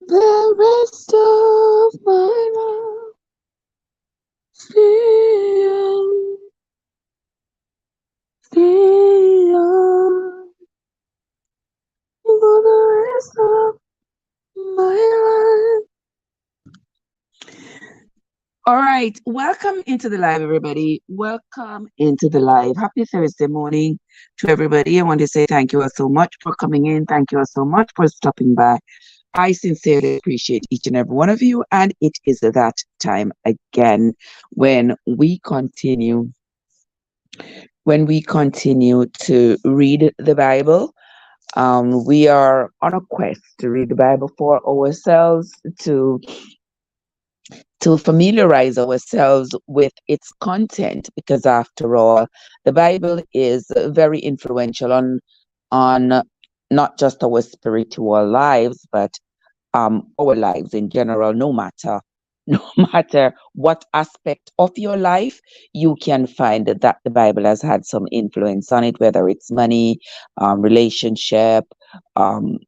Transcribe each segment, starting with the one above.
The rest of my life, still, still, for the rest of my life. All right, welcome into the live, everybody. Welcome into the live. Happy Thursday morning to everybody. I want to say thank you all so much for coming in. Thank you all so much for stopping by. I sincerely appreciate each and every one of you, and it is that time again when we continue to read the Bible. We are on a quest to read the Bible for ourselves, to familiarize ourselves with its content, because after all, the Bible is very influential on not just our spiritual lives, but our lives in general. No matter no matter what aspect of your life, you can find that the Bible has had some influence on it, whether it's money, relationship, um,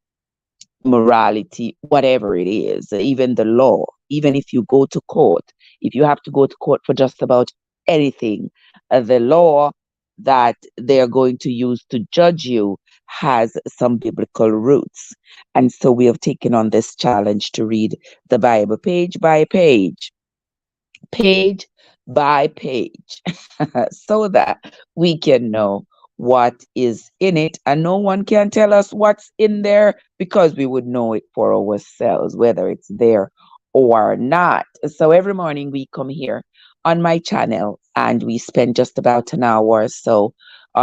morality, whatever it is, even the law, even if you go to court, if you have to go to court for just about anything, the law that they're going to use to judge you has some biblical roots. And so we have taken on this challenge to read the Bible page by page by page, so that we can know what is in it, and no one can tell us what's in there, because we would know it for ourselves, whether it's there or not. So every morning we come here on my channel and we spend just about an hour or so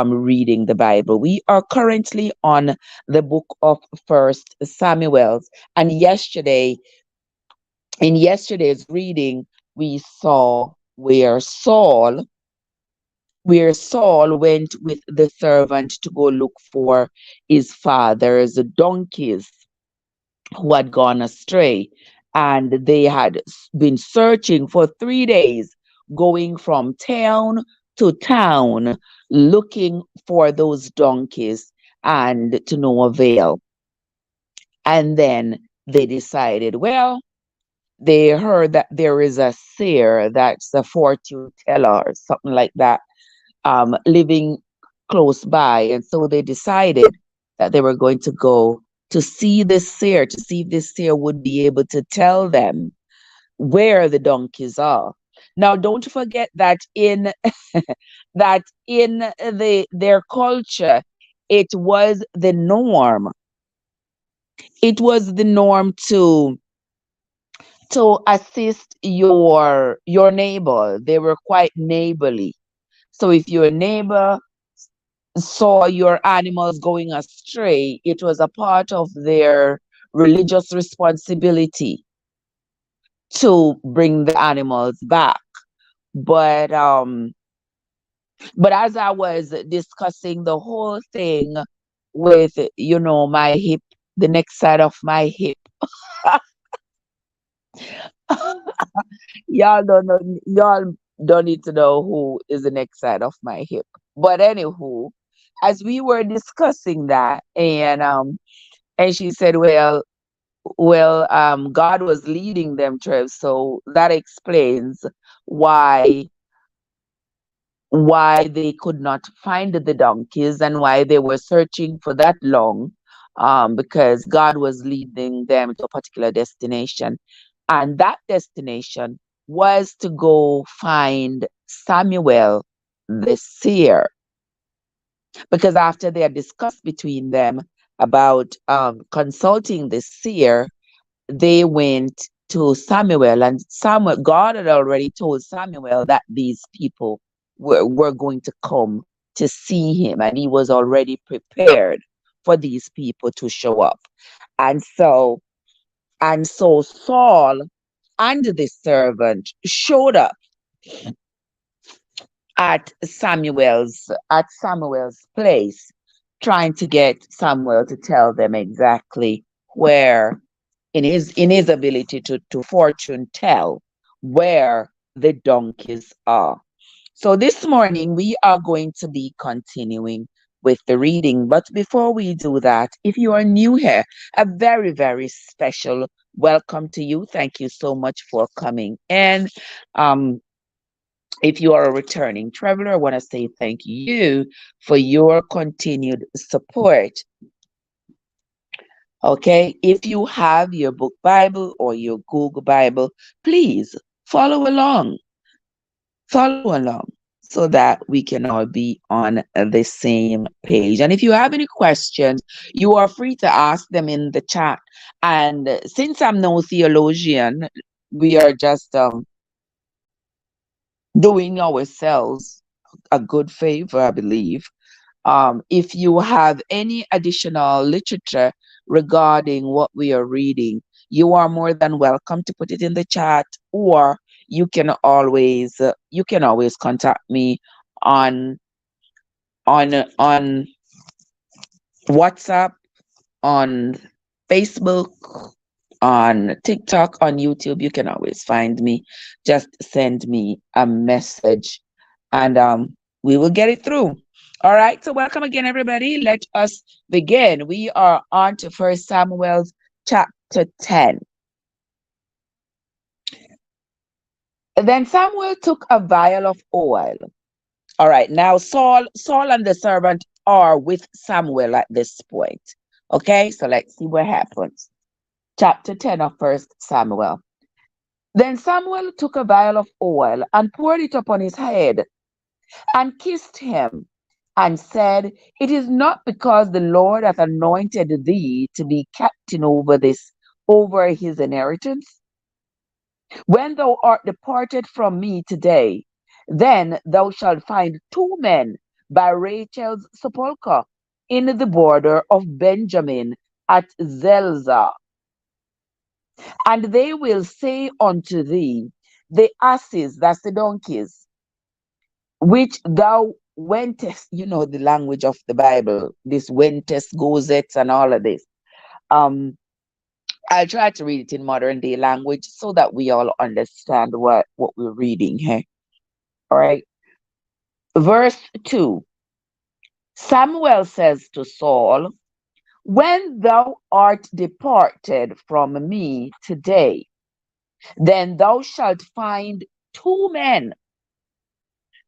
reading the Bible. We are currently on the book of First Samuel, and in yesterday's reading, we saw where Saul went with the servant to go look for his father's donkeys who had gone astray. And they had been searching for 3 days, going from town to town, looking for those donkeys, and to no avail. And then they decided, well, they heard that there is a seer, that's a fortune teller or something like that, living close by. And so they decided that they were going to go to see this seer, to see if this seer would be able to tell them where the donkeys are. Now, don't forget that in their culture, it was the norm. It was the norm to assist your neighbor. They were quite neighborly. So if your neighbor saw your animals going astray, it was a part of their religious responsibility to bring the animals back. But as I was discussing the whole thing with, my hip, the next side of my hip, y'all don't need to know who is the next side of my hip. But anywho, as we were discussing that, and she said, God was leading them, Trev, so that explains why they could not find the donkeys and why they were searching for that long, because God was leading them to a particular destination. And that destination was to go find Samuel the seer. Because after they had discussed between them about consulting the seer, they went to Samuel, and God had already told Samuel that these people were going to come to see him, and he was already prepared for these people to show up. And so Saul and the servant showed up at Samuel's place, trying to get Samuel to tell them exactly where, in his ability to fortune tell, where the donkeys are. So this morning we are going to be continuing with the reading. But before we do that, if you are new here, a very, very special welcome to you. Thank you so much for coming in. Um, if you are a returning traveler, I want to say thank you for your continued support. Okay, if you have your book Bible or your Google Bible, please follow along. Follow along so that we can all be on the same page. And if you have any questions, you are free to ask them in the chat. And since I'm no theologian, we are just doing ourselves a good favor, I believe. If you have any additional literature regarding what we are reading, you are more than welcome to put it in the chat, or you can always contact me on on WhatsApp, on Facebook, on TikTok, on YouTube. You can always find me. Just send me a message, and we will get it through. All right. So welcome again, everybody. Let us begin. We are on to First Samuel's chapter 10. Then Samuel took a vial of oil. All right. Now Saul and the servant are with Samuel at this point. Okay. So let's see what happens. Chapter 10 of First Samuel. Then Samuel took a vial of oil and poured it upon his head and kissed him and said, "It is not because the Lord hath anointed thee to be captain over his inheritance. When thou art departed from me today, then thou shalt find two men by Rachel's sepulchre in the border of Benjamin at Zelzah. And they will say unto thee, the asses, that's the donkeys, which thou wentest, you know the language of the Bible, this wentest, gozettes, and all of this. Um, I'll try to read it in modern day language so that we all understand what we're reading here. All right. Verse 2. Samuel says to Saul, when thou art departed from me today, then thou shalt find two men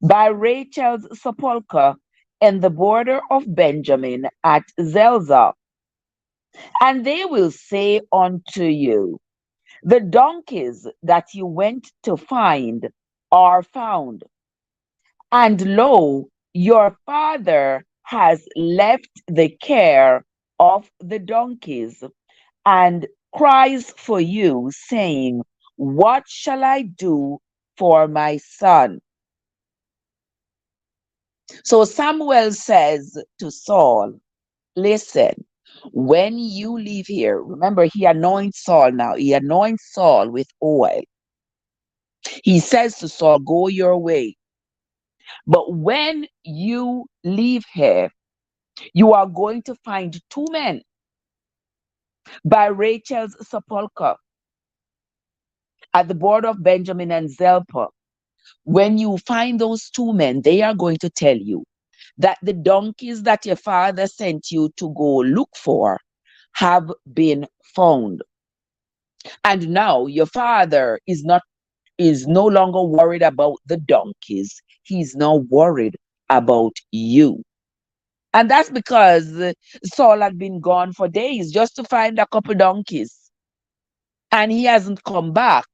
by Rachel's sepulchre in the border of Benjamin at Zelzah. And they will say unto you, the donkeys that you went to find are found. And lo, your father has left the care of the donkeys and cries for you, saying, what shall I do for my son? So Samuel says to Saul, listen, when you leave here, remember he anoints Saul now. He anoints Saul with oil. He says to Saul, go your way. But when you leave here, you are going to find two men by Rachel's sepulchre at the border of Benjamin and Zelpah. When you find those two men, they are going to tell you that the donkeys that your father sent you to go look for have been found. And now your father is no longer worried about the donkeys. He's now worried about you. And that's because Saul had been gone for days just to find a couple donkeys. And he hasn't come back.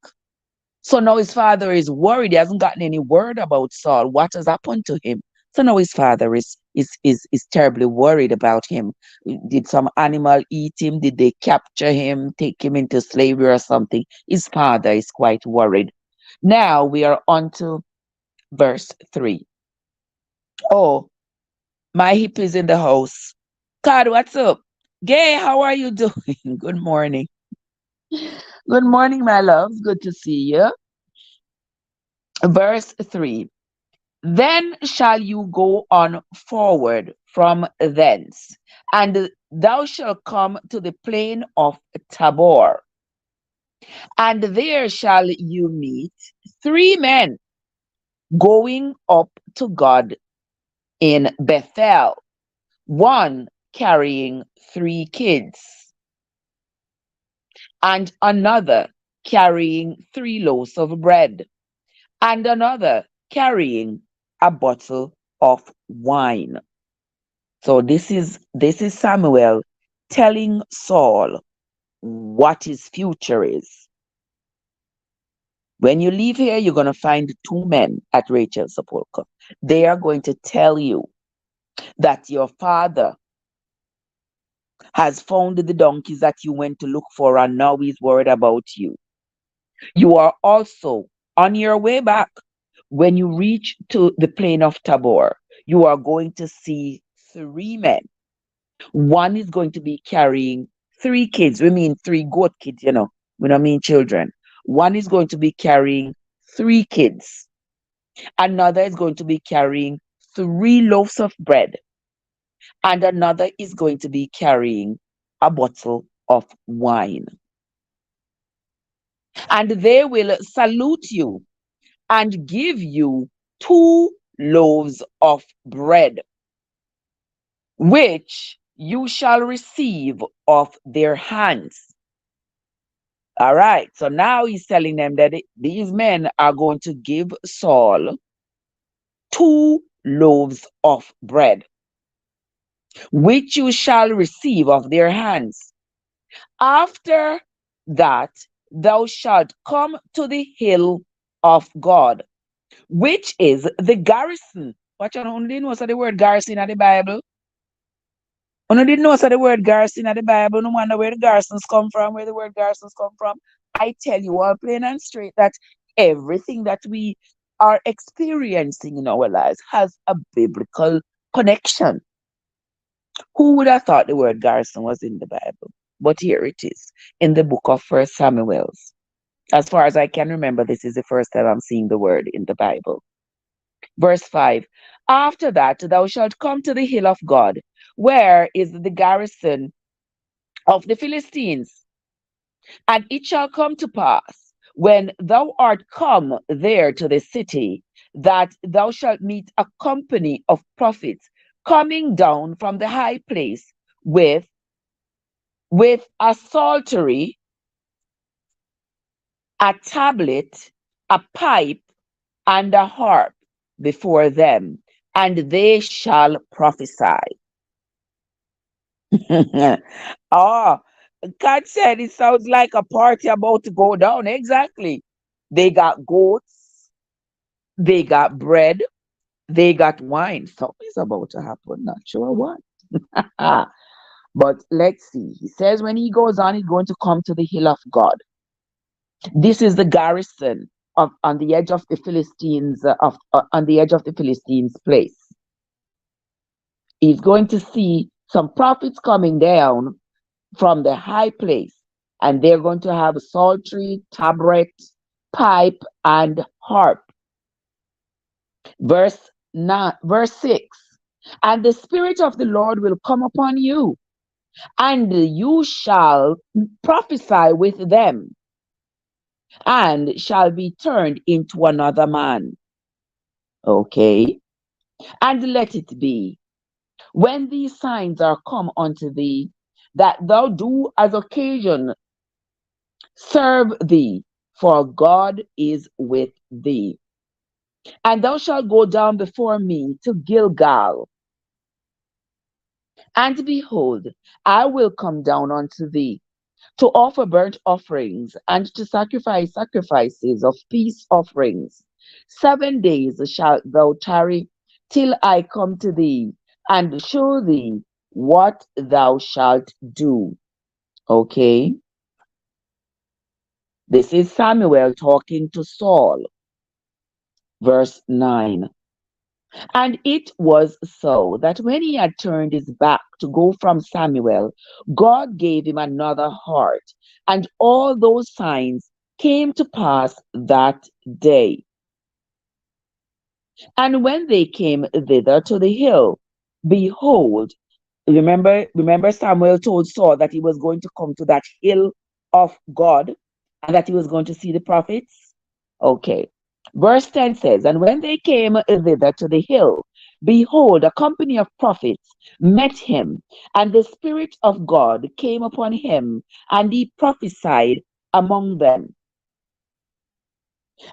So now his father is worried. He hasn't gotten any word about Saul. What has happened to him? So now his father is terribly worried about him. Did some animal eat him? Did they capture him, take him into slavery or something? His father is quite worried. Now we are on to verse 3. Oh, my hip is in the house. God, what's up? Gay, how are you doing? Good morning. Good morning, my loves. Good to see you. Verse 3. Then shall you go on forward from thence, and thou shalt come to the plain of Tabor, and there shall you meet three men going up to God in Bethel, one carrying three kids. and another carrying 3 loaves of bread, and another carrying a bottle of wine. So this is Samuel telling Saul what his future is. When you leave here, you're going to find 2 men at Rachel's sepulchre. They are going to tell you that your father has found the donkeys that you went to look for, and now he's worried about you. You are also on your way back. When you reach to the plain of Tabor, you are going to see 3 men. One is going to be carrying 3 kids. We mean 3 goat kids, We don't mean children. One is going to be carrying 3 kids. Another is going to be carrying 3 loaves of bread. And another is going to be carrying a bottle of wine. And they will salute you and give you 2 loaves of bread, which you shall receive of their hands. All right. So now he's telling them that these men are going to give Saul 2 loaves of bread, which you shall receive of their hands. After that, thou shalt come to the hill of God, which is the garrison. Watch out, only know the word garrison in the Bible. Only didn't know the word garrison in the Bible. No wonder where the garrisons come from, where the word garrisons come from. I tell you all plain and straight that everything that we are experiencing in our lives has a biblical connection. Who would have thought the word garrison was in the Bible? But here it is in the book of First Samuel. As far as I can remember, this is the first time I'm seeing the word in the Bible. Verse 5. After that, thou shalt come to the hill of God, where is the garrison of the Philistines. And it shall come to pass, when thou art come there to the city, that thou shalt meet a company of prophets coming down from the high place with a psaltery, a tablet, a pipe, and a harp before them, and they shall prophesy. Oh, God said it sounds like a party about to go down. Exactly. They got goats, they got bread, they got wine. Something's about to happen. Not sure what. But let's see. He says when he goes on, he's going to come to the hill of God. This is the garrison of on the edge of the Philistines on the edge of the Philistines' place. He's going to see some prophets coming down from the high place, and they're going to have a psaltery, tabret, pipe, and harp. Verse 6. And the Spirit of the Lord will come upon you, and you shall prophesy with them, and shall be turned into another man. Okay. And let it be, when these signs are come unto thee, that thou do as occasion serve thee, for God is with thee. And thou shalt go down before me to Gilgal, and behold, I will come down unto thee to offer burnt offerings and to sacrifice sacrifices of peace offerings. 7 days shalt thou tarry till I come to thee and show thee what thou shalt do. Okay? This is Samuel talking to Saul. Verse 9. And it was so that when he had turned his back to go from Samuel, God gave him another heart, and all those signs came to pass that day. And when they came thither to the hill, behold, remember Samuel told Saul that he was going to come to that hill of God and that he was going to see the prophets? Okay. Verse 10 says, and when they came thither to the hill, behold, a company of prophets met him, and the Spirit of God came upon him, and he prophesied among them.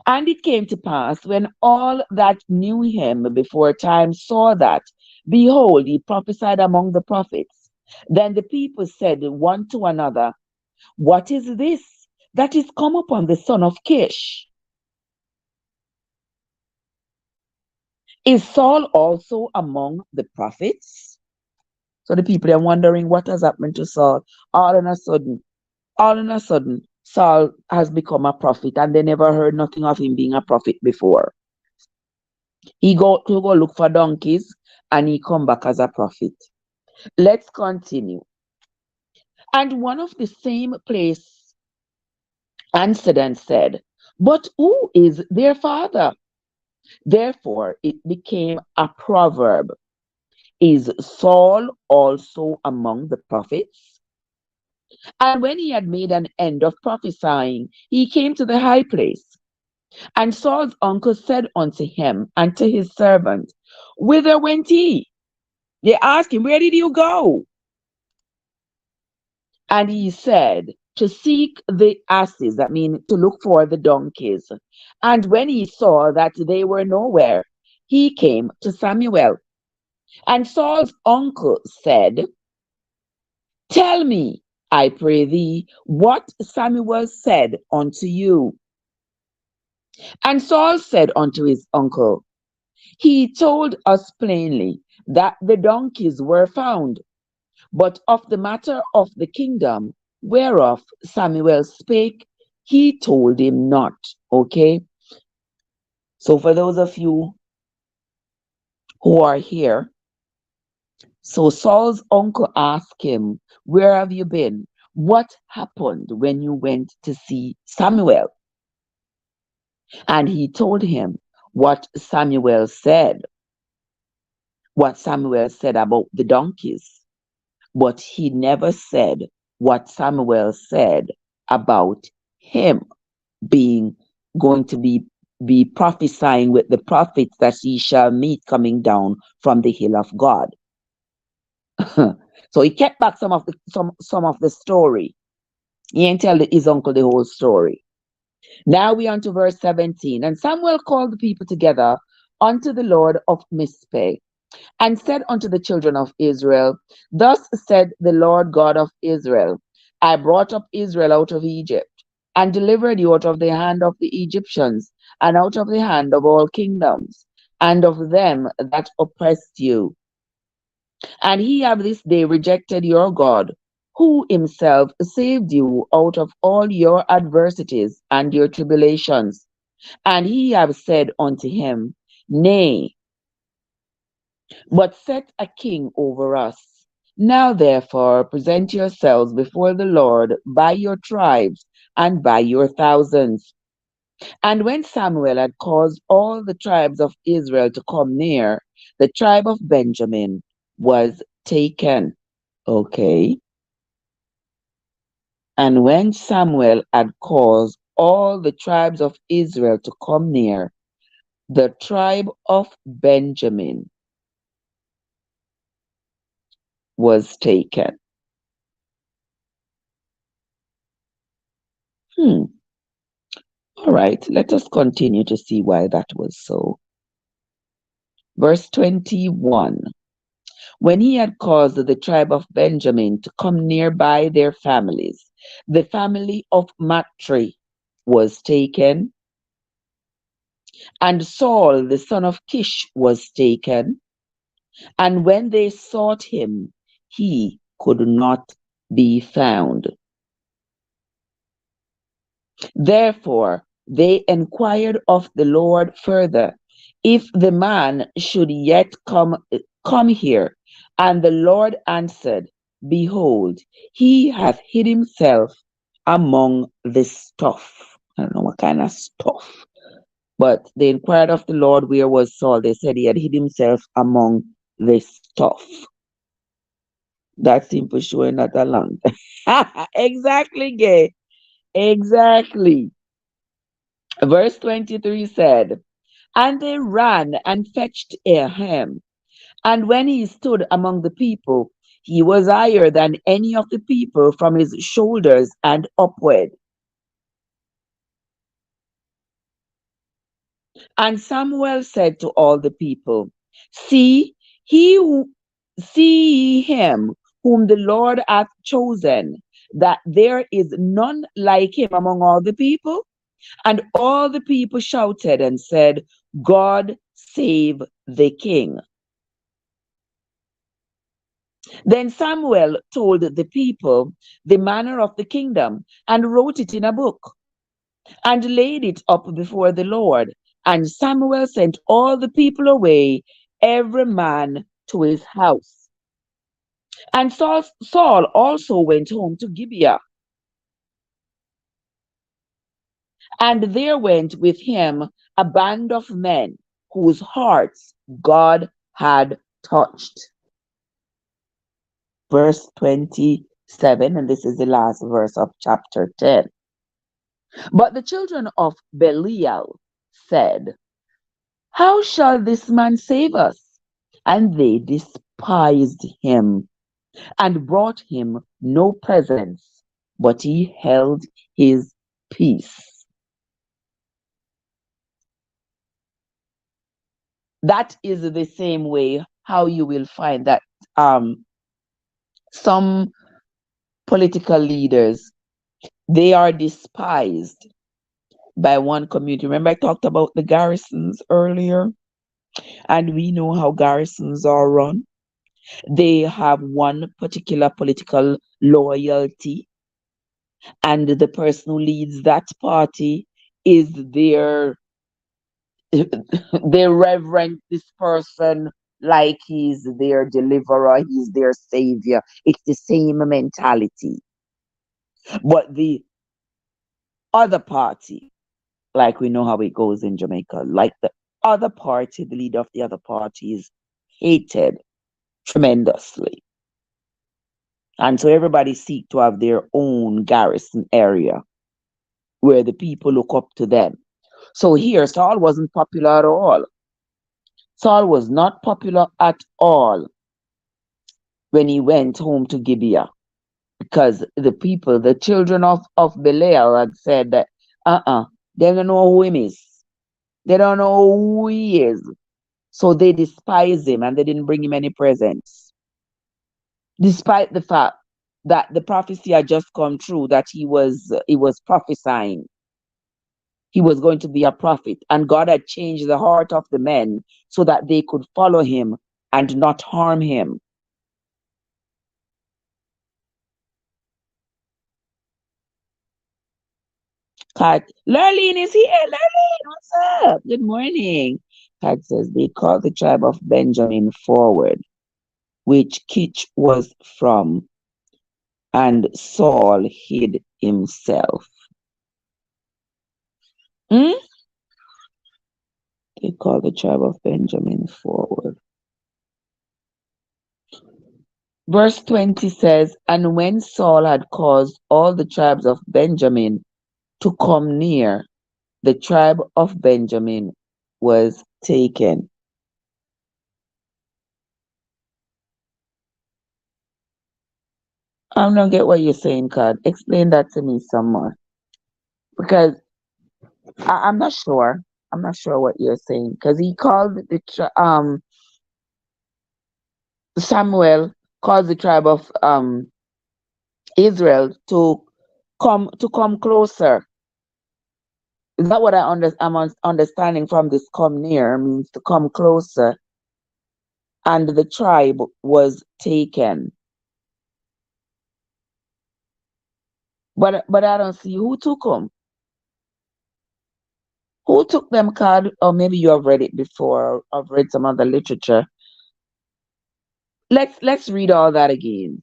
And it came to pass when all that knew him before time saw that, behold, he prophesied among the prophets. Then the people said one to another, what is this that is come upon the son of Kish? Is Saul also among the prophets? So the people are wondering what has happened to Saul. All in a sudden, all in a sudden, Saul has become a prophet, and they never heard nothing of him being a prophet before. He go to go look for donkeys, and he come back as a prophet. Let's continue. And one of the same place answered and said, but who is their father? Therefore it became a proverb. Is Saul also among the prophets? And when he had made an end of prophesying, he came to the high place. And Saul's uncle said unto him and to his servant, whither went he? They asked him, where did you go? And he said, to seek the asses, that means to look for the donkeys. And when he saw that they were nowhere, he came to Samuel. And Saul's uncle said, tell me, I pray thee, what Samuel said unto you. And Saul said unto his uncle, he told us plainly that the donkeys were found, but of the matter of the kingdom whereof Samuel spake, he told him not. Okay? So for those of you who are here, so Saul's uncle asked him, where have you been? What happened when you went to see Samuel? And he told him what Samuel said about the donkeys, but he never said what Samuel said about him being going to be prophesying with the prophets that he shall meet coming down from the hill of God. So he kept back some of the story. He ain't tell his uncle the whole story. Now we on to verse 17. And Samuel called the people together unto the Lord of Mizpeh, and said unto the children of Israel, thus said the Lord God of Israel, I brought up Israel out of Egypt, and delivered you out of the hand of the Egyptians, and out of the hand of all kingdoms, and of them that oppressed you. And he have this day rejected your God, who himself saved you out of all your adversities and your tribulations. And he have said unto him, nay, but set a king over us. Now therefore present yourselves before the Lord by your tribes and by your thousands. And when Samuel had caused all the tribes of Israel to come near, the tribe of Benjamin was taken. Okay. And when Samuel had caused all the tribes of Israel to come near, the tribe of Benjamin was taken. All right, let us continue to see why that was so. Verse 21. When he had caused the tribe of Benjamin to come near by their families, the family of Matri was taken, and Saul the son of Kish was taken, and when they sought him, he could not be found. Therefore they inquired of the Lord further, if the man should yet come here. And the Lord answered, behold, he hath hid himself among the stuff. I don't know what kind of stuff. But they inquired of the Lord, where was Saul? They said he had hid himself among the stuff. That simple showing not a long. Exactly, gay. Exactly. Verse 23 said, and they ran and fetched him, And when he stood among the people, he was higher than any of the people from his shoulders and upward. And Samuel said to all the people, See, he who, see him whom the Lord hath chosen, that there is none like him among all the people. And all the people shouted and said, God save the king. Then Samuel told the people the manner of the kingdom and wrote it in a book and laid it up before the Lord. And Samuel sent all the people away, every man to his house. And Saul also went home to Gibeah, and there went with him a band of men whose hearts God had touched. Verse 27, and this is the last verse of chapter 10. But the children of Belial said, How shall this man save us? And they despised him and brought him no presents, but he held his peace. That is the same way how you will find that some political leaders, they are despised by one community. Remember, I talked about the garrisons earlier, and we know how garrisons are run. They have one particular political loyalty, and the person who leads that party is their they reverence this person like he's their deliverer, he's their savior. It's the same mentality. But the other party, like we know how it goes in Jamaica, like the other party, the leader of the other party is hated tremendously. And so everybody seek to have their own garrison area where the people look up to them. So here, Saul wasn't popular at all. Saul was not popular at all when he went home to Gibeah because the people, the children of Belial had said that, they don't know who him is. They don't know who he is. So they despise him and they didn't bring him any presents. Despite the fact that the prophecy had just come true that he was prophesying. He was going to be a prophet, and God had changed the heart of the men so that they could follow him and not harm him. Kat, Lurleen is here. Lurleen, what's up? Good morning. Kat says they called the tribe of Benjamin forward, which Kitch was from, and Saul hid himself. Hmm? They called the tribe of Benjamin forward. Verse 20 says, And when Saul had caused all the tribes of Benjamin to come near, the tribe of Benjamin was taken. I don't get what you're saying, Card. Explain that to me some more. Because I'm not sure. I'm not sure what you're saying. Because he called Samuel called the tribe of Israel to come closer. Is that what I'm understanding from this come near means to come closer, and the tribe was taken. But I don't see who took them. Who took them, card? Or maybe you have read it before. I've read some other literature. Let's read all that again.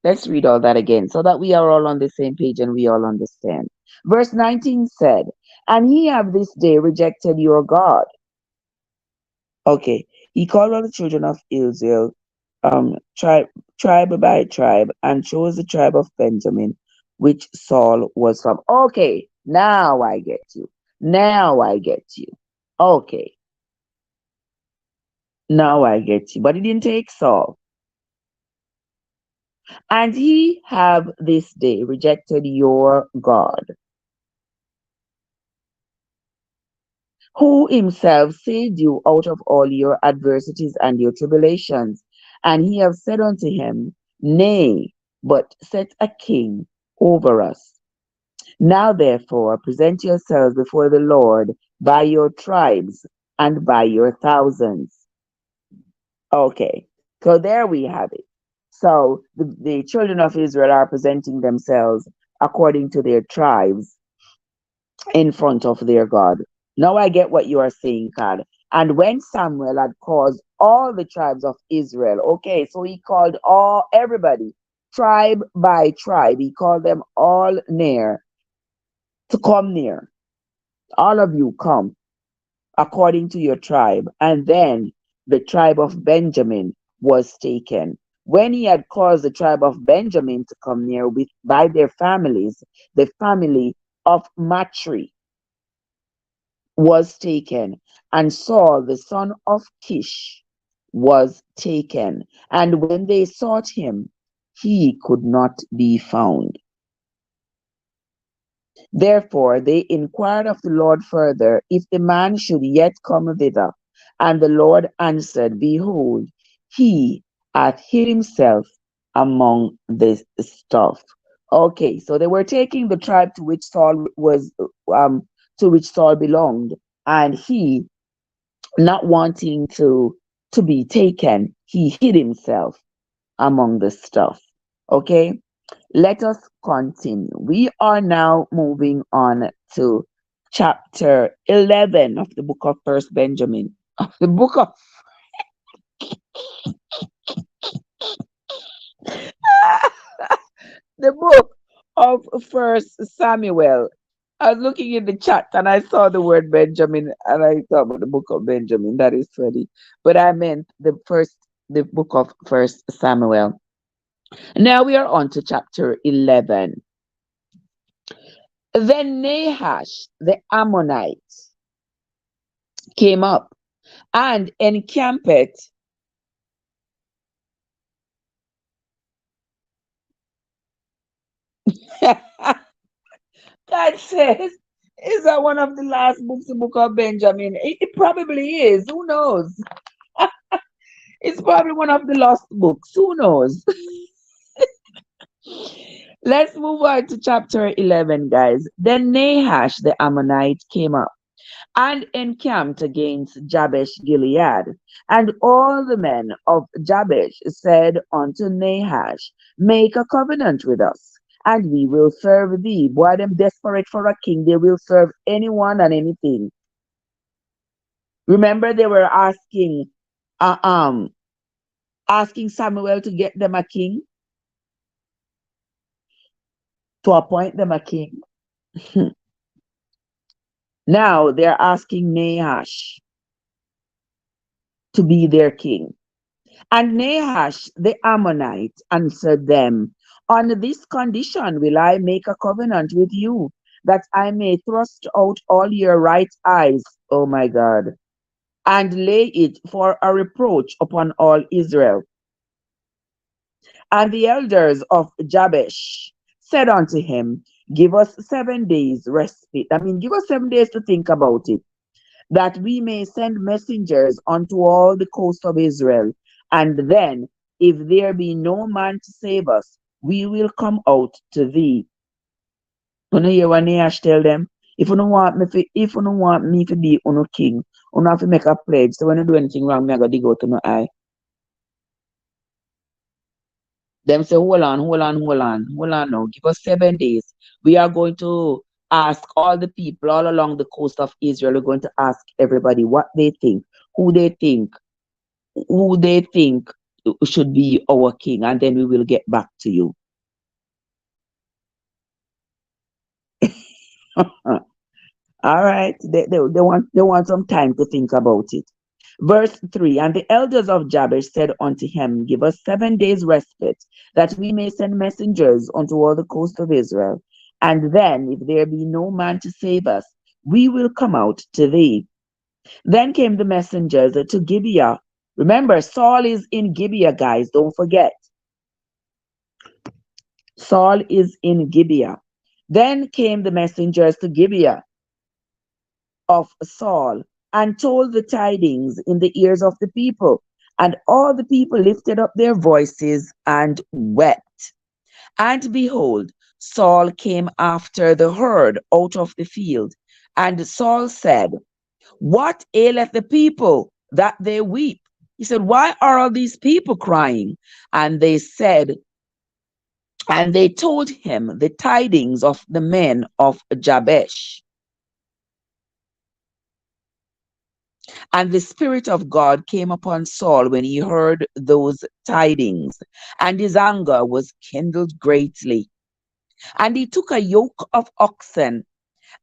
Let's read all that again so that we are all on the same page and we all understand. Verse 19 said, And ye have this day rejected your God. Okay. He called all the children of Israel, tribe, tribe by tribe, and chose the tribe of Benjamin, which Saul was from. Okay, now I get you. Now I get you. Okay. Now I get you. But it didn't take Saul. And he have this day rejected your God, who himself saved you out of all your adversities and your tribulations. And he have said unto him, Nay, but set a king over us. Now therefore present yourselves before the Lord by your tribes and by your thousands. Okay, so there we have it. So the children of Israel are presenting themselves according to their tribes in front of their God. Now I get what you are saying, God. And when Samuel had called all the tribes of Israel, okay, so he called all everybody, tribe by tribe, he called them all near to come near. All of you come according to your tribe. And then the tribe of Benjamin was taken. When he had caused the tribe of Benjamin to come near with by their families, the family of Matri was taken, and Saul the son of Kish was taken. And when they sought him, he could not be found. Therefore they inquired of the Lord further if the man should yet come thither. And the Lord answered, Behold, he hath hid himself among the stuff. Okay, so they were taking the tribe um to which Saul belonged, and he, not wanting to be taken, he hid himself among the stuff. Okay, let us continue. We are now moving on to chapter 11 of the book of First Benjamin, of the book of the book of First Samuel. I was looking in the chat and I saw the word Benjamin and I thought about the book of Benjamin. That is funny. But I meant the book of First Samuel. Now we are on to chapter 11. Then Nahash the Ammonite came up and encamped. God says, is that one of the last books, the book of Benjamin? It probably is. Who knows? It's probably one of the lost books. Who knows? Let's move on to chapter 11, guys. Then Nahash the Ammonite came up and encamped against Jabesh Gilead. And all the men of Jabesh said unto Nahash, Make a covenant with us, and we will serve thee. Boy, them desperate for a king, they will serve anyone and anything. Remember, they were uh, um, asking Samuel to get them a king, to appoint them a king. Now they're asking Nahash to be their king. And Nahash the Ammonite answered them, On this condition will I make a covenant with you, that I may thrust out all your right eyes, oh my God, and lay it for a reproach upon all Israel. And the elders of Jabesh said unto him, Give us 7 days respite. I mean, give us 7 days to think about it, that we may send messengers unto all the coast of Israel. And then, if there be no man to save us, we will come out to thee. You know hear what Nahash tell them? If you don't want me to be uno king, you have to make a pledge. So when you do anything wrong, me I go dig out to no eye. Them say, hold on now. Give us 7 days. We are going to ask all the people all along the coast of Israel. We're going to ask everybody what they think, who they think, who they think should be our king, and then we will get back to you. All right. They want some time to think about it. Verse 3, And the elders of Jabesh said unto him, Give us 7 days respite, that we may send messengers unto all the coast of Israel. And then, if there be no man to save us, we will come out to thee. Then came the messengers to Gibeah Remember, Saul is in Gibeah, guys. Don't forget. Saul is in Gibeah. Then came the messengers to Gibeah of Saul and told the tidings in the ears of the people. And all the people lifted up their voices and wept. And behold, Saul came after the herd out of the field. And Saul said, what aileth the people that they weep? He said, why are all these people crying? And they said, and they told him the tidings of the men of Jabesh. And the Spirit of God came upon Saul when he heard those tidings, and his anger was kindled greatly. And he took a yoke of oxen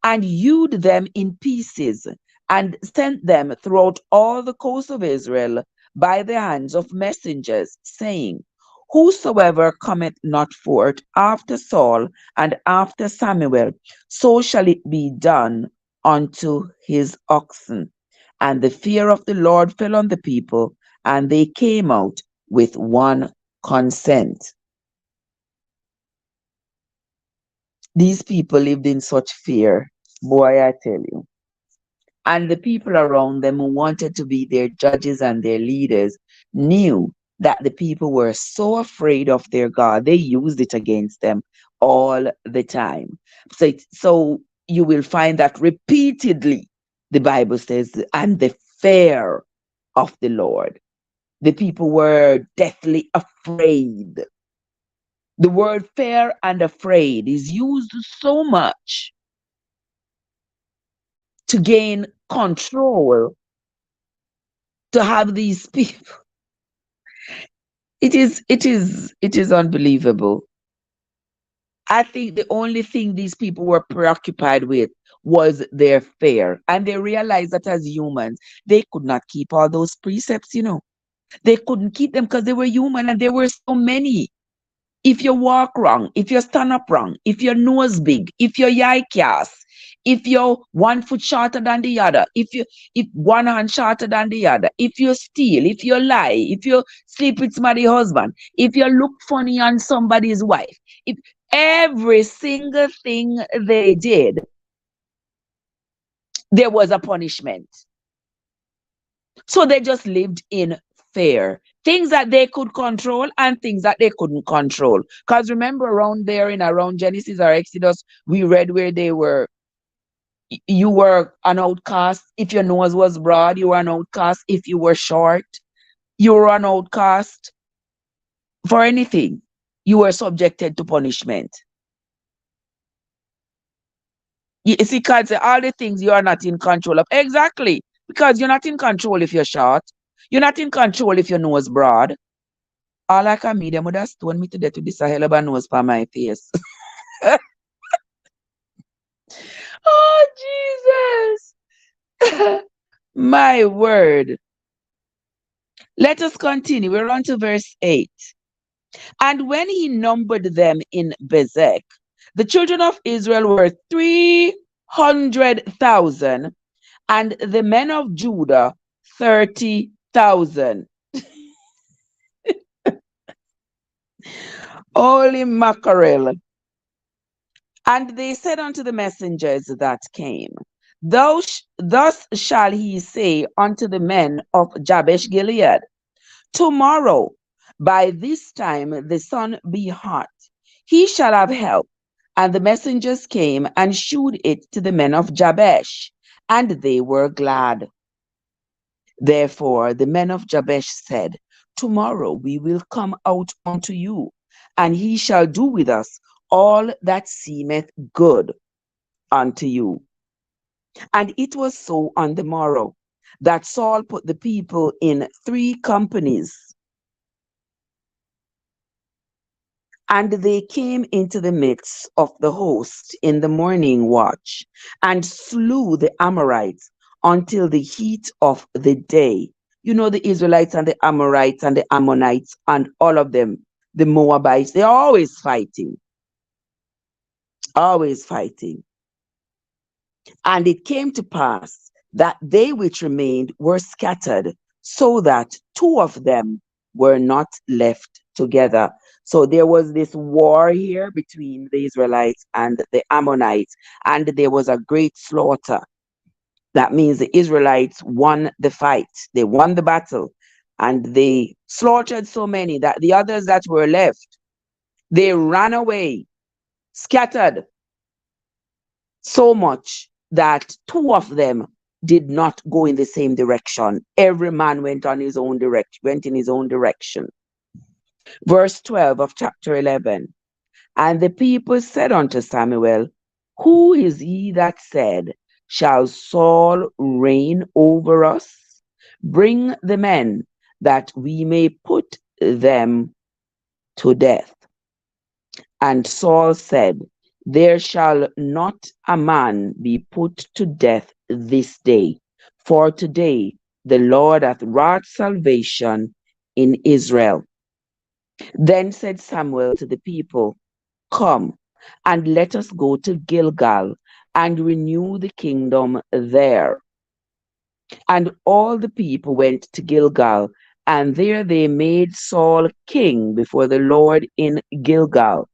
and hewed them in pieces, and sent them throughout all the coast of Israel by the hands of messengers, saying, whosoever cometh not forth after Saul and after Samuel, so shall it be done unto his oxen. And the fear of the Lord fell on the people, and they came out with one consent. These people lived in such fear, boy, I tell you. And the people around them who wanted to be their judges and their leaders knew that the people were so afraid of their God, they used it against them all the time. So you will find that repeatedly the Bible says, and the fear of the Lord. The people were deathly afraid. The word fear and afraid is used so much to gain control, to have these people. It is unbelievable. I think the only thing these people were preoccupied with was their fear. And they realized that as humans, they could not keep all those precepts. They couldn't keep them because they were human and there were so many. If you walk wrong, if you stand up wrong, if your nose big, if your eye cast, if you're 1 foot shorter than the other, if one hand shorter than the other, if you steal, if you lie, if you sleep with somebody's husband, if you look funny on somebody's wife, if every single thing they did, there was a punishment. So they just lived in fear. Things that they could control and things that they couldn't control. Because remember, around there in around Genesis or Exodus, we read where you were an outcast. If your nose was broad, you were an outcast. If you were short, you were an outcast. For anything, you were subjected to punishment. You see, God say all the things you are not in control of. Exactly. Because you're not in control if you're short. You're not in control if your nose broad. All I can me, them would have stoned me to death with this a hell of a nose for my face. Oh, Jesus. My word. Let us continue. We're on to verse 8. And when he numbered them in Bezek, the children of Israel were 300,000, and the men of Judah 30,000. Holy mackerel. And they said unto the messengers that came, thus shall he say unto the men of Jabesh Gilead, tomorrow, by this time the sun be hot, he shall have help. And the messengers came and shewed it to the men of Jabesh, and they were glad. Therefore the men of Jabesh said, tomorrow we will come out unto you, and he shall do with us all that seemeth good unto you. And it was so on the morrow that Saul put the people in 3 companies, and they came into the midst of the host in the morning watch, and slew the Amorites until the heat of the day. You know, the Israelites and the Amorites and the Ammonites and all of them, the Moabites, they're always fighting. Always fighting. And it came to pass that they which remained were scattered, so that two of them were not left together. So there was this war here between the Israelites and the Ammonites, and there was a great slaughter. That means the Israelites won the fight, they won the battle, and they slaughtered so many that the others that were left, they ran away, scattered so much that two of them did not go in the same direction. Every man went on his own direction, went in his own direction. Verse 12 of chapter 11. And the people said unto Samuel, who is he that said, shall Saul reign over us? Bring the men that we may put them to death. And Saul said, there shall not a man be put to death this day, for today the Lord hath wrought salvation in Israel. Then said Samuel to the people, come, and let us go to Gilgal and renew the kingdom there. And all the people went to Gilgal, and there they made Saul king before the Lord in Gilgal.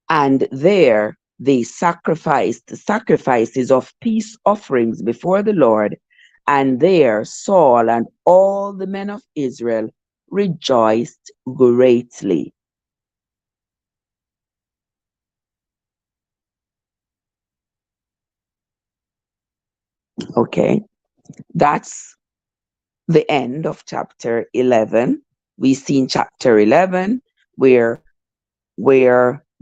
And there they sacrificed sacrifices of peace offerings before the Lord. And there Saul and all the men of Israel rejoiced greatly. Okay, that's the end of chapter 11. We see in chapter 11 where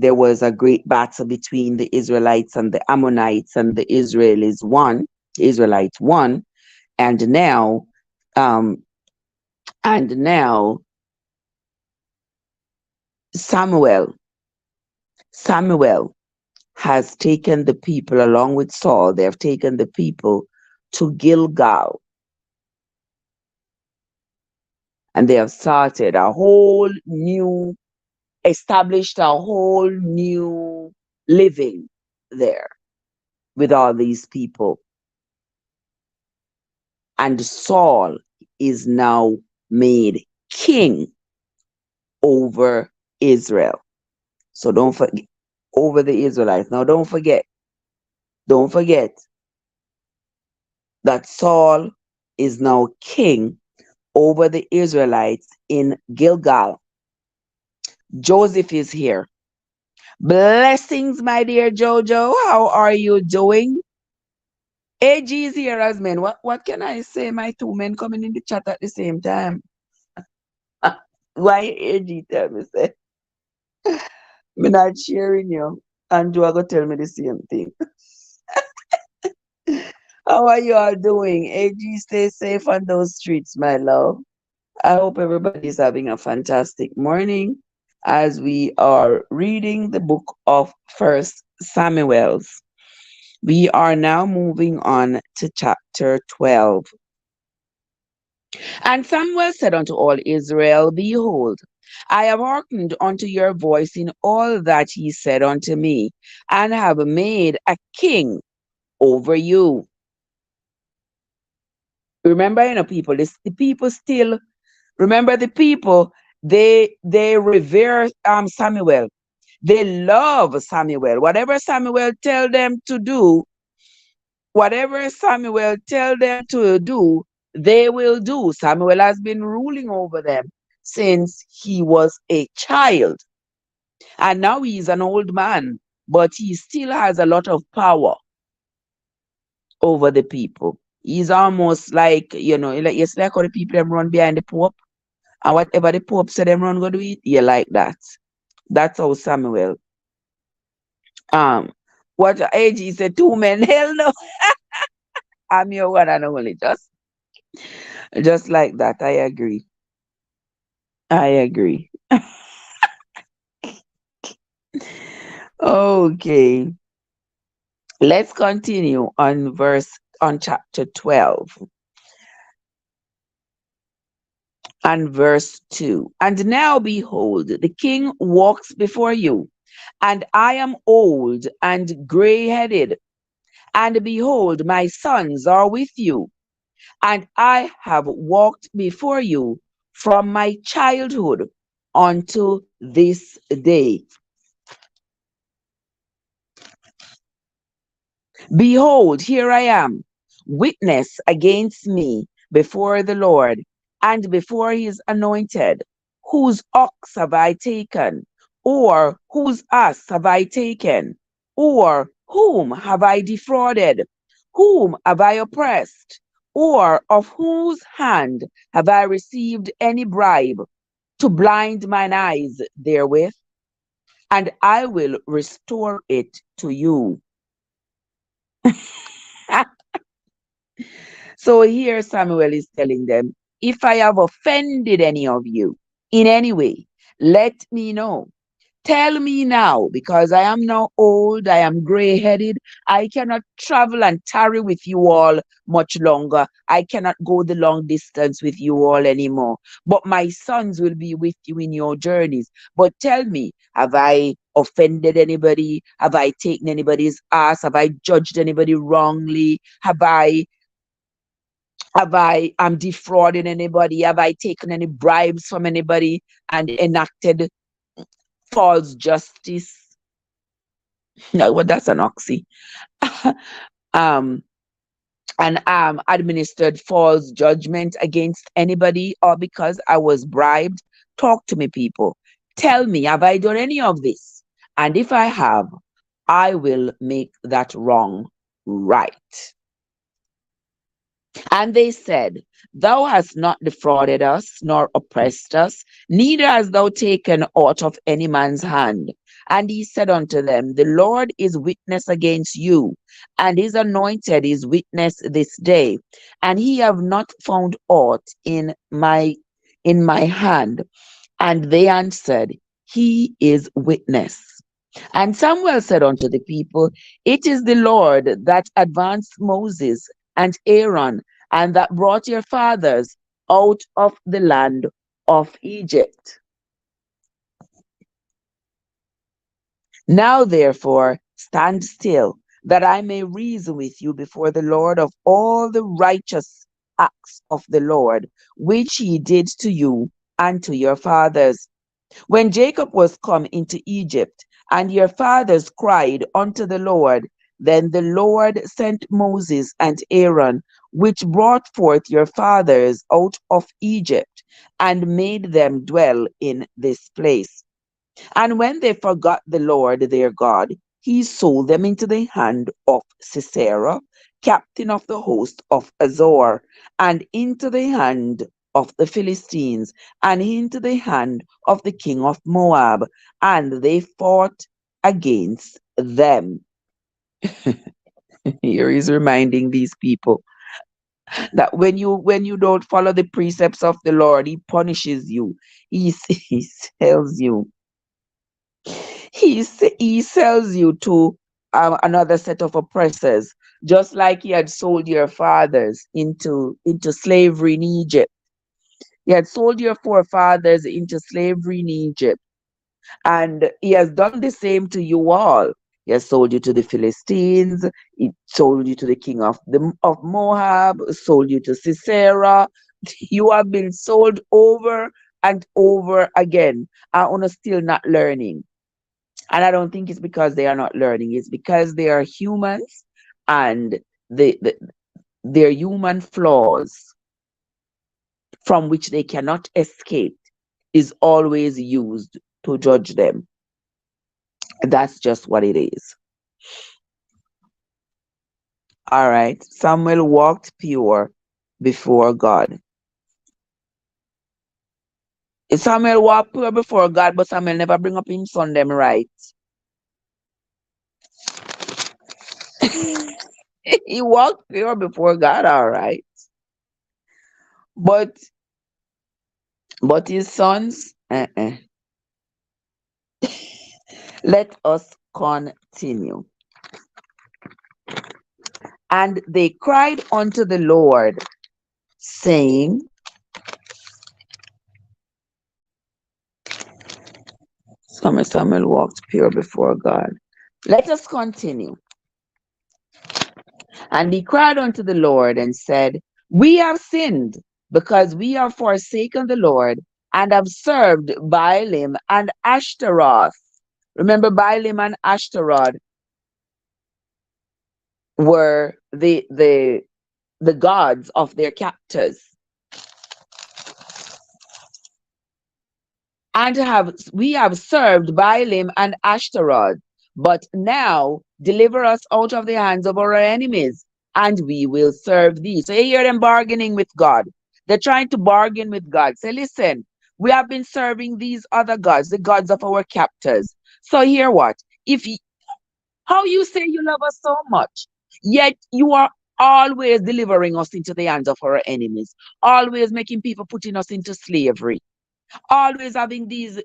there was a great battle between the Israelites and the Ammonites, and the Israelis won. The Israelites won, and now, um, and now Samuel, Samuel has taken the people along with Saul. They have taken the people to Gilgal, and they have started a whole new, established a whole new living there with all these people. And Saul is now made king over Israel. So don't forget, over the Israelites. Now don't forget that Saul is now king over the Israelites in Gilgal. Joseph is here. Blessings, my dear Jojo. How are you doing? AG is here as men. What can I say? My two men coming in the chat at the same time. Why AG tell me say? Me not cheering you. And you are going to tell me the same thing. How are you all doing? AG, stay safe on those streets, my love. I hope everybody's having a fantastic morning as we are reading the book of First Samuel's. We are now moving on to chapter 12. And Samuel said unto all Israel, behold, I have hearkened unto your voice in all that ye said unto me, and have made a king over you. Remember, people, the people still, remember the people, they revere Samuel. They love Samuel. Whatever Samuel tell them to do, they will do. Samuel has been ruling over them since he was a child. And now he's an old man, but he still has a lot of power over the people. He's almost like, it's like how the people them run behind the Pope. And whatever the Pope said them run go do it, you like that. That's how Samuel. Um, what AG said, two men, hell no. I'm your one and only. Just like that. I agree. I agree. Okay. Let's continue on chapter 12 and verse 2. And now behold, the king walks before you, and I am old and gray-headed, and behold, my sons are with you. And I have walked before you from my childhood unto this day. Behold, here I am, witness against me before the Lord and before his anointed. Whose ox have I taken? Or whose ass have I taken? Or whom have I defrauded? Whom have I oppressed? Or of whose hand have I received any bribe to blind mine eyes therewith? And I will restore it to you. So here Samuel is telling them, if I have offended any of you in any way, let me know. Tell me now, because I am now old, I am gray headed. I cannot travel and tarry with you all much longer. I cannot go the long distance with you all anymore. But my sons will be with you in your journeys. But tell me, have I offended anybody? Have I taken anybody's ass? Have I judged anybody wrongly? Have I defrauded anybody? Have I taken any bribes from anybody and enacted false justice? No, well, that's an oxy. um, and administered false judgment against anybody, or because I was bribed? Talk to me, people. Tell me, have I done any of this? And if I have, I will make that wrong right. And they said, Thou hast not defrauded us, nor oppressed us, neither hast thou taken aught of any man's hand. And he said unto them, The Lord is witness against you, and his anointed is witness this day, and he have not found aught in my hand. And they answered, He is witness. And Samuel said unto the people, It is the Lord that advanced Moses and Aaron, and that brought your fathers out of the land of Egypt. Now therefore stand still, that I may reason with you before the Lord of all the righteous acts of the Lord, which he did to you and to your fathers. When Jacob was come into Egypt, and your fathers cried unto the Lord, then the Lord sent Moses and Aaron, which brought forth your fathers out of Egypt, and made them dwell in this place. And when they forgot the Lord their God, he sold them into the hand of Sisera, captain of the host of Azor, and into the hand of the Philistines, and into the hand of the king of Moab, and they fought against them. Here he's reminding these people that when you don't follow the precepts of the Lord, he punishes you. He tells you he sells you to another set of oppressors, just like he had sold your fathers into slavery in Egypt. He had sold your forefathers into slavery in Egypt, and he has done the same to you all. He has sold you to the Philistines. He sold you to the king of Moab. Sold you to Sisera. You have been sold over and over again, and still not learning. And I don't think it's because they are not learning, it's because they are humans, and their human flaws from which they cannot escape is always used to judge them. That's just what it is. All right. Samuel walked pure before God. Samuel walked pure before God, but Samuel never bring up him son them right. He walked pure before God, all right. But his sons, let us continue. And they cried unto the Lord, saying, Samuel walked pure before God. Let us continue. And he cried unto the Lord and said, We have sinned because we have forsaken the Lord and have served Baalim and Ashtaroth. Remember, Baalim and Ashtaroth were the gods of their captors. And we have served Baalim and Ashtaroth, but now deliver us out of the hands of our enemies, and we will serve thee. So you hear them bargaining with God. They're trying to bargain with God. Say, listen, we have been serving these other gods, the gods of our captors. So hear what? If y- how you say you love us so much, yet you are always delivering us into the hands of our enemies, always making people putting us into slavery, always having these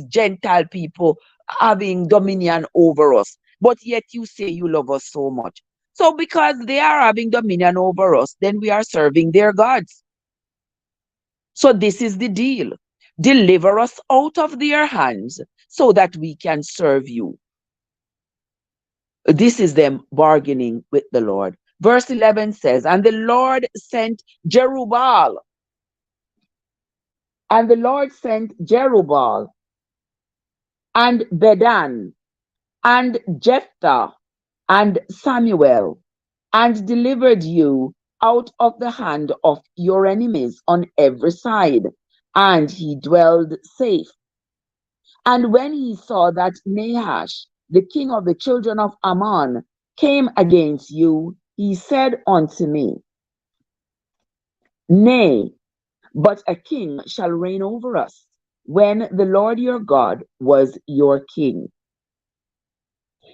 Gentile people having dominion over us. But yet you say you love us so much. So because they are having dominion over us, then we are serving their gods. So this is the deal. Deliver us out of their hands so that we can serve you. This is them bargaining with the Lord. Verse 11 says, and the Lord sent Jerubbaal, and the Lord sent Jerubbaal and Bedan and Jephthah and Samuel, and delivered you out of the hand of your enemies on every side, and he dwelled safe. And when he saw that Nahash, the king of the children of Ammon, came against you, he said unto me, nay, but a king shall reign over us, when the Lord your God was your king.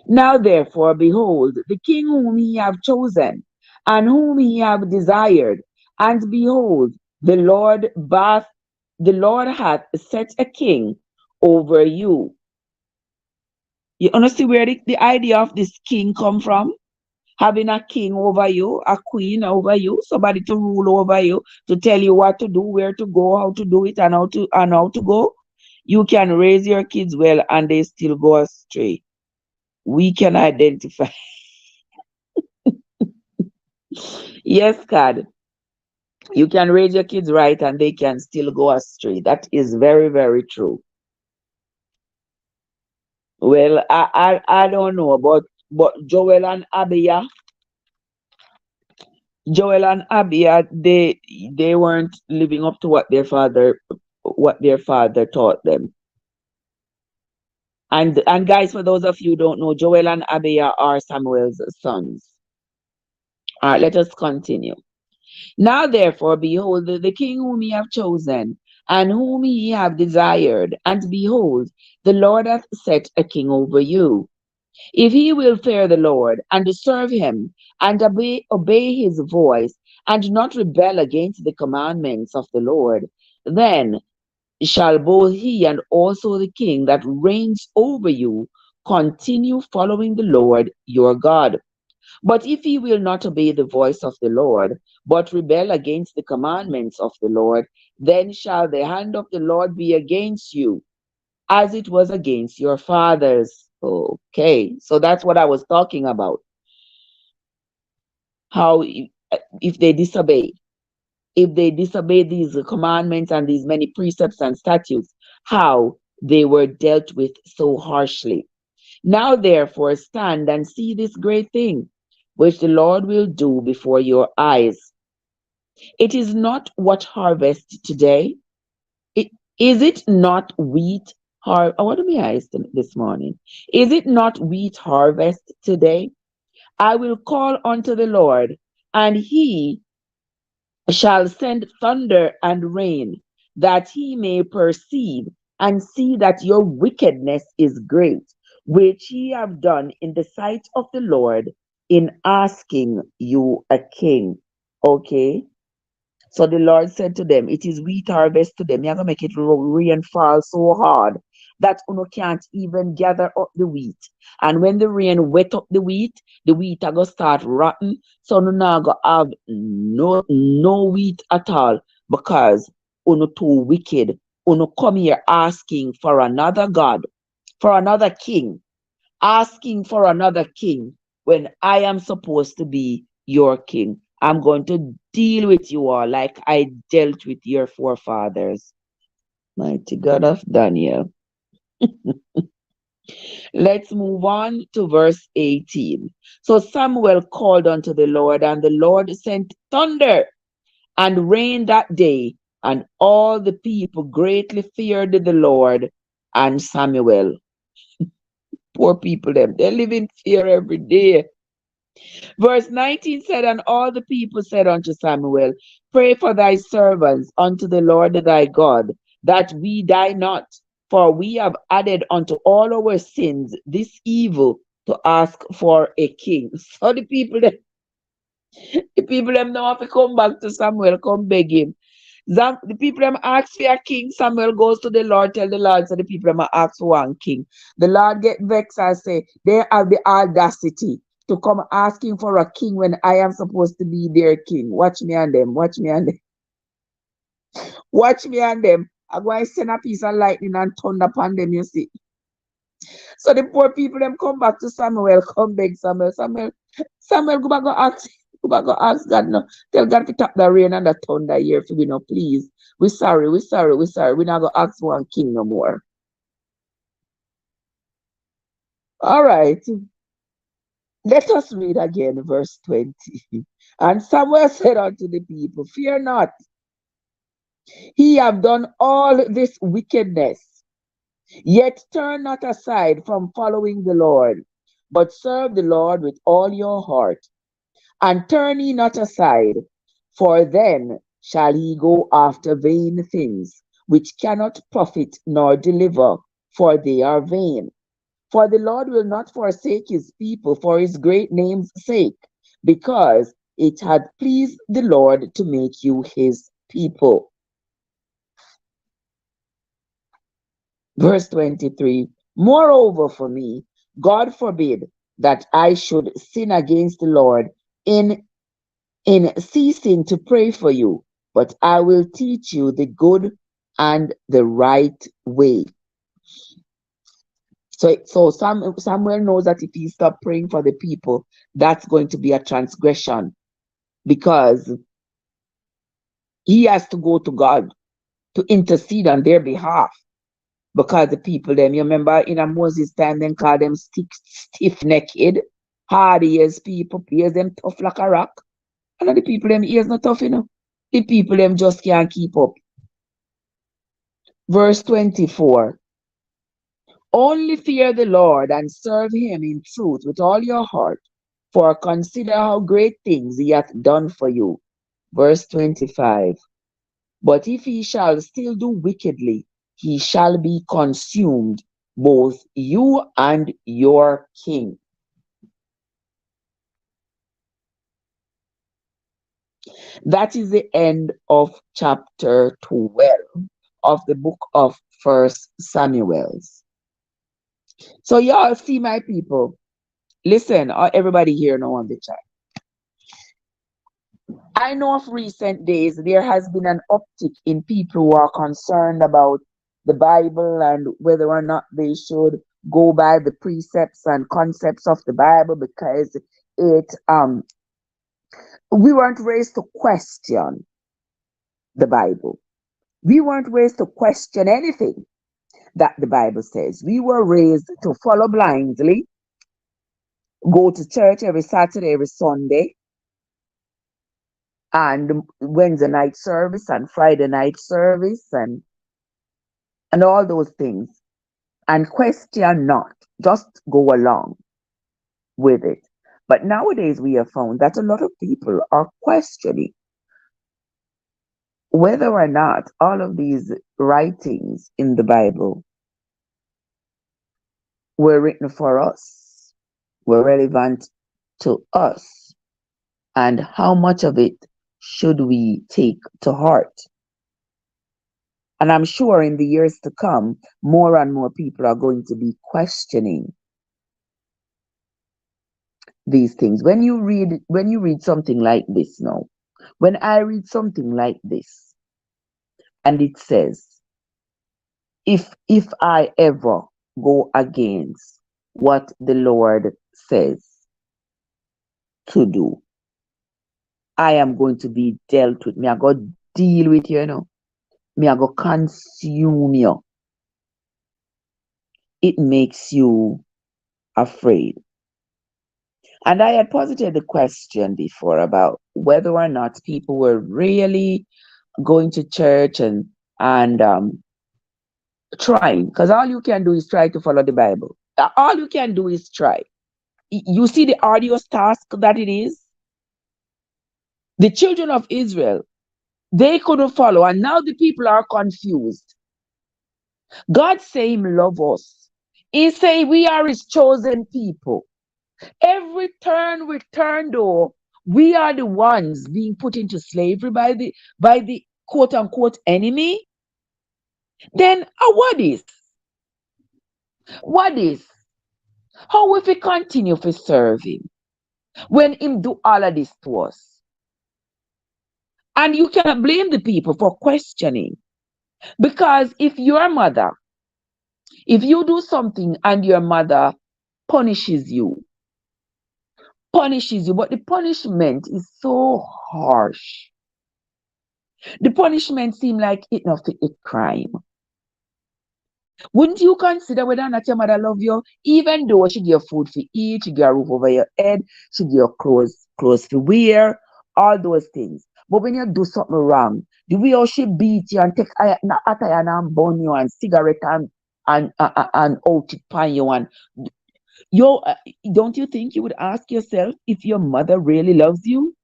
Now therefore, behold, the king whom ye have chosen, and whom ye have desired, and behold, the Lord hath set a king over you. You understand where the idea of this king come from? Having a king over you, a queen over you, somebody to rule over you, to tell you what to do, where to go, how to do it, and how to go. You can raise your kids well and they still go astray. We can identify. Yes, God. You can raise your kids right and they can still go astray. That is very, very true. Well, I don't know, but Joel and Abia, they weren't living up to what their father taught them. And guys, for those of you who don't know, Joel and Abia are Samuel's sons. All right, let us continue. Now therefore, behold, the king whom ye have chosen, and whom ye have desired, and behold, the Lord hath set a king over you. If he will fear the Lord, and serve him, and obey his voice, and not rebel against the commandments of the Lord, then shall both he and also the king that reigns over you continue following the Lord your God. But if ye will not obey the voice of the Lord, but rebel against the commandments of the Lord, then shall the hand of the Lord be against you, as it was against your fathers. Okay, so that's what I was talking about. How if they disobey, if they disobey these commandments and these many precepts and statutes, how they were dealt with so harshly. Now, therefore, stand and see this great thing, which the Lord will do before your eyes. It is not what harvest today. It, is it not wheat what do I ask this morning? Is it not wheat harvest today? I will call unto the Lord, and he shall send thunder and rain, that he may perceive and see that your wickedness is great, which ye have done in the sight of the Lord in asking you a king. Okay. So the Lord said to them, it is wheat harvest to them. You're going to make it rain fall so hard that you can't even gather up the wheat. And when the rain wet up the wheat are going to start rotten. So you not going to have no wheat at all because you too wicked. You come here asking for another God, for another king, asking for another king when I am supposed to be your king. I'm going to deal with you all like I dealt with your forefathers. Mighty God of Daniel. Let's move on to verse 18. So Samuel called unto the Lord, and the Lord sent thunder and rain that day, and all the people greatly feared the Lord and Samuel. Poor people, them, they live in fear every day. Verse 19 said, and all the people said unto Samuel, pray for thy servants unto the Lord thy God, that we die not. For we have added unto all our sins this evil to ask for a king. So the people them now have to come back to Samuel, come beg him. The people them ask for a king. Samuel goes to the Lord, tell the Lord, so the people them ask for one king. The Lord get vexed and say, they have the audacity to come asking for a king when I am supposed to be their king. Watch me and them, watch me and them, watch me and them. I'm going to send a piece of lightning and thunder upon them, you see. So the poor people them come back to Samuel, come beg Samuel. Samuel, go back go ask God no. Tell God to tap the rain and the thunder here for we no, please. We sorry, we sorry, we sorry. We not gonna ask one king no more. All right. Let us read again verse 20. And Samuel said unto the people, fear not, he have done all this wickedness. Yet turn not aside from following the Lord, but serve the Lord with all your heart, and turn ye not aside, for then shall he go after vain things, which cannot profit nor deliver, for they are vain. For the Lord will not forsake his people for his great name's sake, because it had pleased the Lord to make you his people. Verse 23, moreover for me, God forbid that I should sin against the Lord in ceasing to pray for you, but I will teach you the good and the right way. So Samuel knows that if he stops praying for the people, that's going to be a transgression because he has to go to God to intercede on their behalf. Because the people, them, you remember in a Moses time, then call them stiff necked, hard ears people, ears them tough like a rock. And the people, them ears not tough, The people, them just can't keep up. Verse 24. Only fear the Lord and serve him in truth with all your heart, for consider how great things he hath done for you. Verse 25. But if he shall still do wickedly, he shall be consumed, both you and your king. That is the end of chapter 12 of the book of First Samuel's. So y'all see, my people, listen, everybody here now on the chat. I know of recent days there has been an uptick in people who are concerned about the Bible and whether or not they should go by the precepts and concepts of the Bible because it we weren't raised to question the Bible. We weren't raised to question anything that the Bible says. We were raised to follow blindly, go to church every Saturday, every Sunday, and Wednesday night service and Friday night service and all those things, and question not, just go along with it. But nowadays we have found that a lot of people are questioning whether or not all of these writings in the Bible were written for us, were relevant to us, and how much of it should we take to heart. And I'm sure in the years to come, more and more people are going to be questioning these things. When you read something like this now, when I read something like this, and it says, if I ever go against what the Lord says to do, I am going to be dealt with. Me, I go deal with you, you know. Me, I go consume you. It makes you afraid. And I had posited the question before about whether or not people were really going to church and trying, because all you can do is try to follow the Bible. All you can do is try. You see the arduous task that it is. The children of Israel, they couldn't follow, and now the people are confused. God say Him love us. He say we are His chosen people. Every turn we turn, though, we are the ones being put into slavery by the quote unquote enemy. Then what is? What is? How if we continue to serve Him when Him do all of this to us? And you cannot blame the people for questioning. Because if you do something and your mother punishes you, but the punishment is so harsh. The punishment seem like it not fit the crime. Wouldn't you consider whether or not your mother love you, even though she give you food to eat, she give you a roof over your head, she give you clothes to wear, all those things. But when you do something wrong, the way how she beat you and take iron and burn you and cigarette and out it pan you and you don't you think you would ask yourself if your mother really loves you?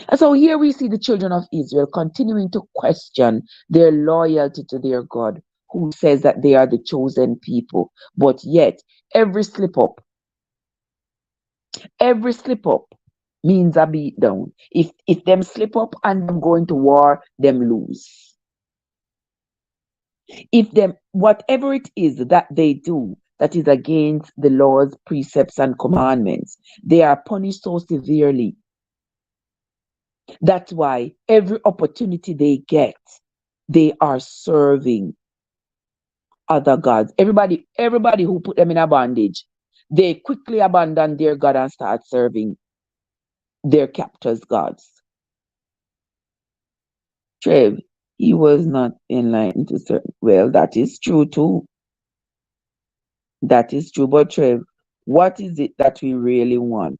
And so here we see the children of Israel continuing to question their loyalty to their God, who says that they are the chosen people. But yet, every slip up, every slip up means a beat down. If them slip up and them go into war, them lose. If them whatever it is that they do that is against the Lord's precepts and commandments, they are punished so severely. That's why every opportunity they get, they are serving other gods. Everybody who put them in a bondage, they quickly abandon their God and start serving their captors' gods. Trev, he was not enlightened to certain. Well, that is true too. That is true. But Trev, what is it that we really want?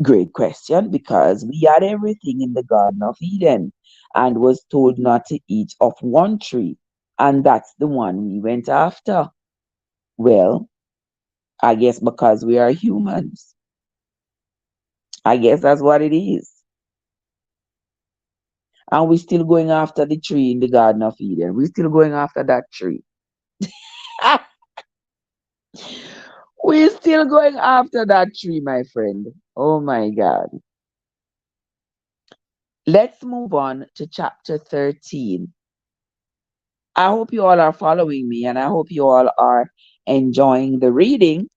Great question, because we had everything in the Garden of Eden and was told not to eat of one tree, and that's the one we went after. Well, I guess because we are humans. I guess that's what it is. And we're still going after the tree in the Garden of Eden. We're still going after that tree. We're still going after that tree, my friend. Oh my God. Let's move on to chapter 13. I hope you all are following me and I hope you all are enjoying the reading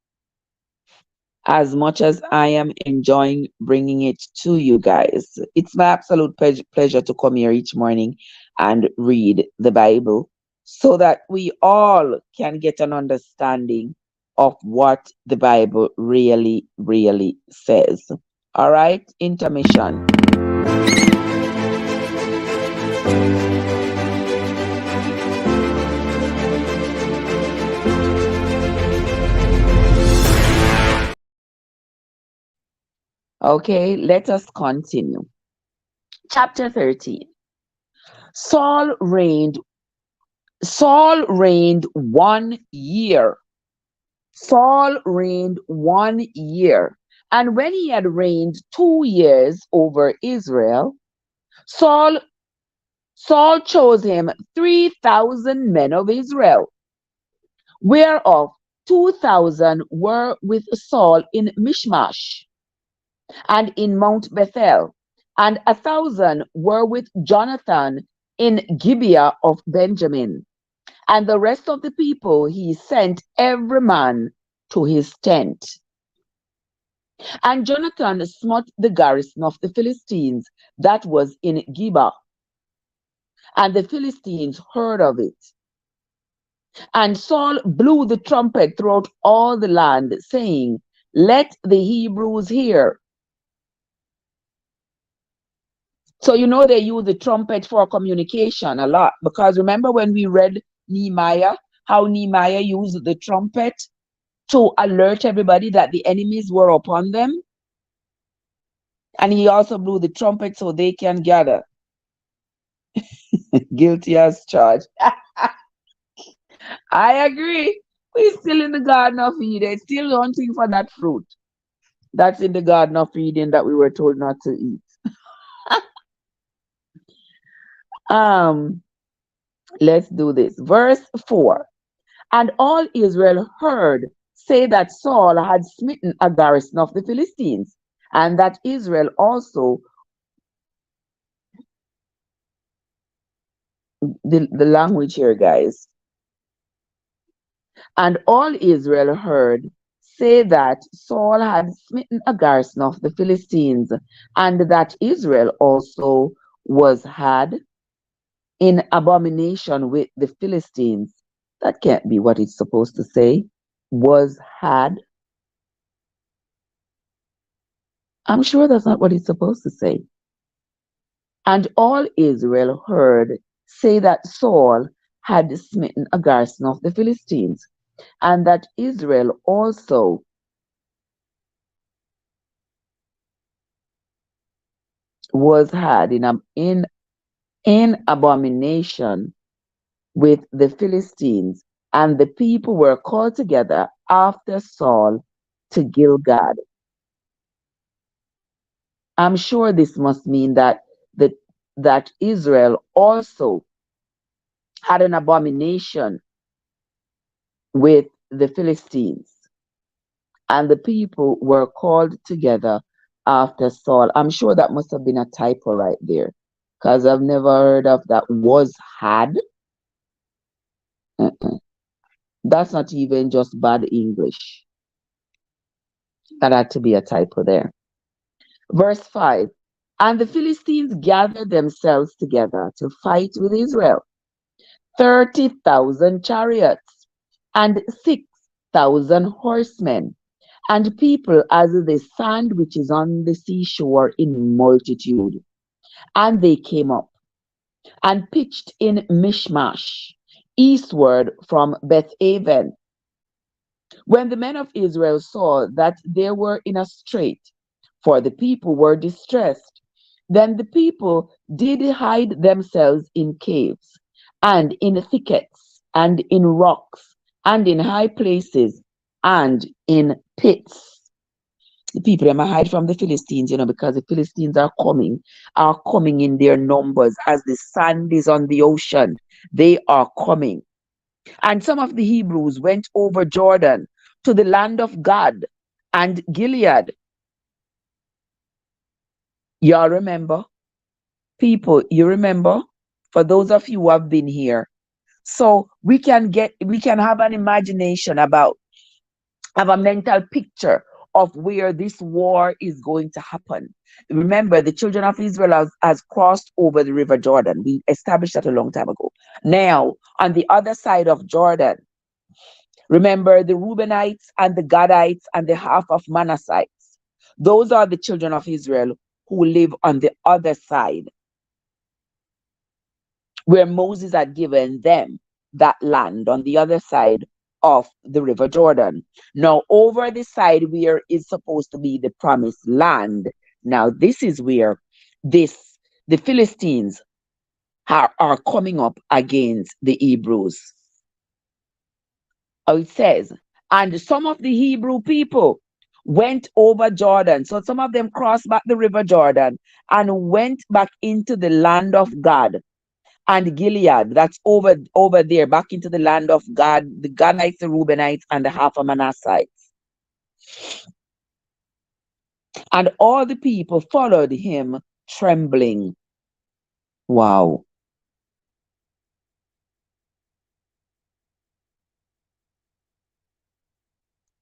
as much as I am enjoying bringing it to you guys. It's my absolute pleasure to come here each morning and read the Bible so that we all can get an understanding of what the Bible really, really says. All right, intermission. Okay, let us continue. Chapter 13. Saul reigned 1 year. Saul reigned 1 year. And when he had reigned 2 years over Israel, Saul chose him 3,000 men of Israel, whereof 2,000 were with Saul in Mishmash and in Mount Bethel, and 1,000 were with Jonathan in Gibeah of Benjamin. And the rest of the people he sent every man to his tent. And Jonathan smote the garrison of the Philistines that was in Gibeah, and the Philistines heard of it. And Saul blew the trumpet throughout all the land, saying, Let the Hebrews hear. So you know they use the trumpet for communication a lot because remember when we read Nehemiah, how Nehemiah used the trumpet to alert everybody that the enemies were upon them, and he also blew the trumpet so they can gather. Guilty as charged. I agree. We're still in the Garden of Eden, still hunting for that fruit. That's in the Garden of Eden that we were told not to eat. Um, let's do this. Verse 4. And all Israel heard say that Saul had smitten a garrison of the Philistines, and that Israel also, the language here, guys, and all Israel heard say that Saul had smitten a garrison of the Philistines, and that Israel also was had in abomination with the Philistines. That can't be what it's supposed to say. Was had. I'm sure that's not what it's supposed to say. And all Israel heard say that Saul had smitten a garrison of the Philistines, and that Israel also was had in abomination with the Philistines, and the people were called together after Saul to Gilgad. I'm sure this must mean that that Israel also had an abomination with the Philistines, and the people were called together after Saul. I'm sure that must have been a typo right there, because I've never heard of that was had. Uh-uh. That's not even just bad English. That had to be a typo there. Verse 5. And the Philistines gathered themselves together to fight with Israel, 30,000 chariots and 6,000 horsemen, and people as the sand which is on the seashore in multitude. And they came up and pitched in Mishmash, eastward from Bethaven. When the men of Israel saw that they were in a strait, for the people were distressed, then the people did hide themselves in caves, and in thickets, and in rocks, and in high places, and in pits. The people them hide from the Philistines, because the Philistines are coming in their numbers as the sand is on the ocean. They are coming. And some of the Hebrews went over Jordan to the land of Gad and Gilead. Y'all remember? People, you remember? For those of you who have been here. So we can have an imagination about, have a mental picture of where this war is going to happen. Remember, the children of Israel has crossed over the river Jordan. We established that a long time ago. Now, on the other side of Jordan, remember the Reubenites and the Gadites and the half of Manassites. Those are the children of Israel who live on the other side, where Moses had given them that land on the other side of the river Jordan. Now, over the side where is supposed to be the promised land. Now, this is where this the Philistines are coming up against the Hebrews. It says, and some of the Hebrew people went over Jordan. So some of them crossed back the river Jordan and went back into the land of God and Gilead. That's over there, back into the land of God, the Gadites, the Reubenites, and the half of Manassites. And all the people followed him trembling. Wow.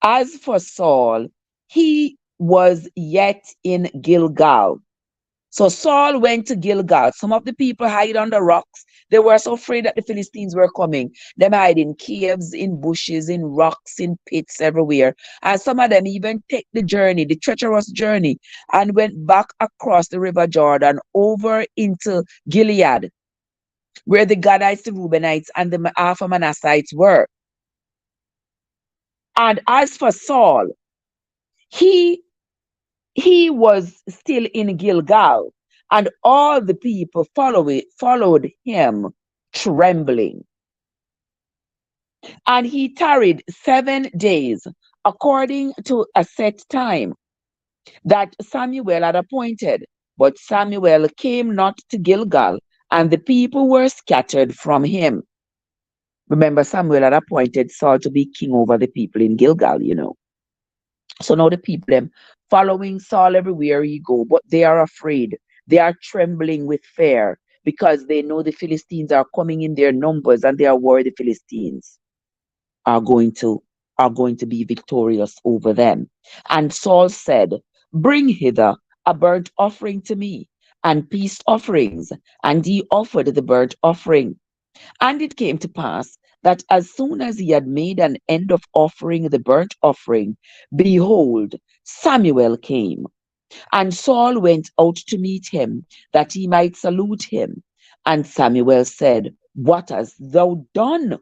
As for Saul, he was yet in Gilgal, So Saul went to Gilgal. Some of the people hide under rocks. They were so afraid that the Philistines were coming. Them hide in caves, in bushes, in rocks, in pits everywhere. And some of them even take the journey, the treacherous journey, and went back across the river Jordan over into Gilead, where the Gadites, the Reubenites, and the half of Manassites were. And as for Saul, he he was still in Gilgal, and all the people followed him, trembling. And he tarried 7 days, according to a set time that Samuel had appointed. But Samuel came not to Gilgal, and the people were scattered from him. Remember, Samuel had appointed Saul to be king over the people in Gilgal. So now the people them following Saul everywhere he go, but they are afraid. They are trembling with fear because they know the Philistines are coming in their numbers, and they are worried the Philistines are going to are going to be victorious over them. And Saul said, "Bring hither a burnt offering to me, and peace offerings." And he offered the burnt offering. And it came to pass that as soon as he had made an end of offering the burnt offering, behold, Samuel came. And Saul went out to meet him, that he might salute him. And Samuel said, "What hast thou done?"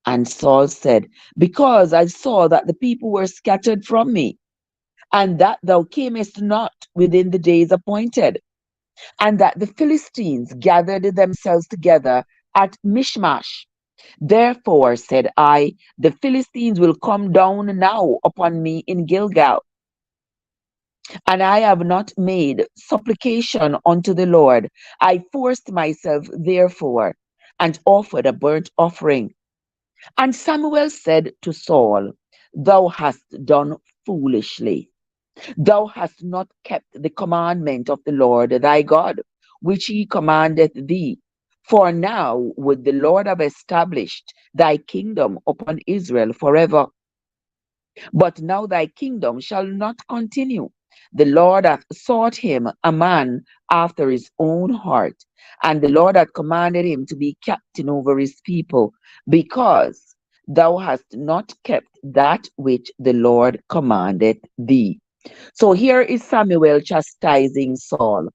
And Saul said, "Because I saw that the people were scattered from me, and that thou camest not within the days appointed, and that the Philistines gathered themselves together at Michmash. Therefore, said I, the Philistines will come down now upon me in Gilgal, and I have not made supplication unto the Lord. I forced myself, therefore, and offered a burnt offering." And Samuel said to Saul, "Thou hast done foolishly. Thou hast not kept the commandment of the Lord thy God, which he commandeth thee. For now would the Lord have established thy kingdom upon Israel forever. But now thy kingdom shall not continue. The Lord hath sought him a man after his own heart, and the Lord hath commanded him to be captain over his people, because thou hast not kept that which the Lord commanded thee." So here is Samuel chastising Saul.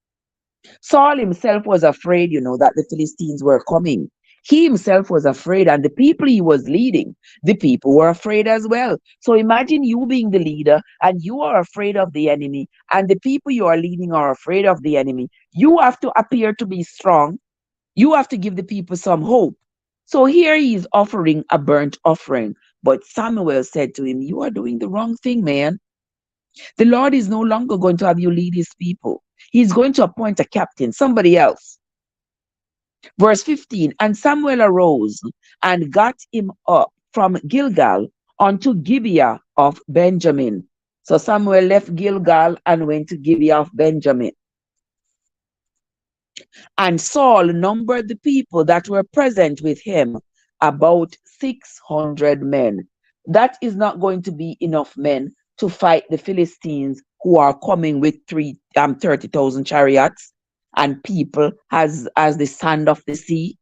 Saul himself was afraid, that the Philistines were coming. He himself was afraid, and the people he was leading, the people were afraid as well. So imagine you being the leader, and you are afraid of the enemy, and the people you are leading are afraid of the enemy. You have to appear to be strong. You have to give the people some hope. So here he is offering a burnt offering. But Samuel said to him, "You are doing the wrong thing, man. The Lord is no longer going to have you lead his people. He's going to appoint a captain, somebody else." Verse 15, and Samuel arose and got him up from Gilgal unto Gibeah of Benjamin. So Samuel left Gilgal and went to Gibeah of Benjamin. And Saul numbered the people that were present with him, about 600 men. That is not going to be enough men to fight the Philistines, who are coming with 30,000 chariots and people as the sand of the sea.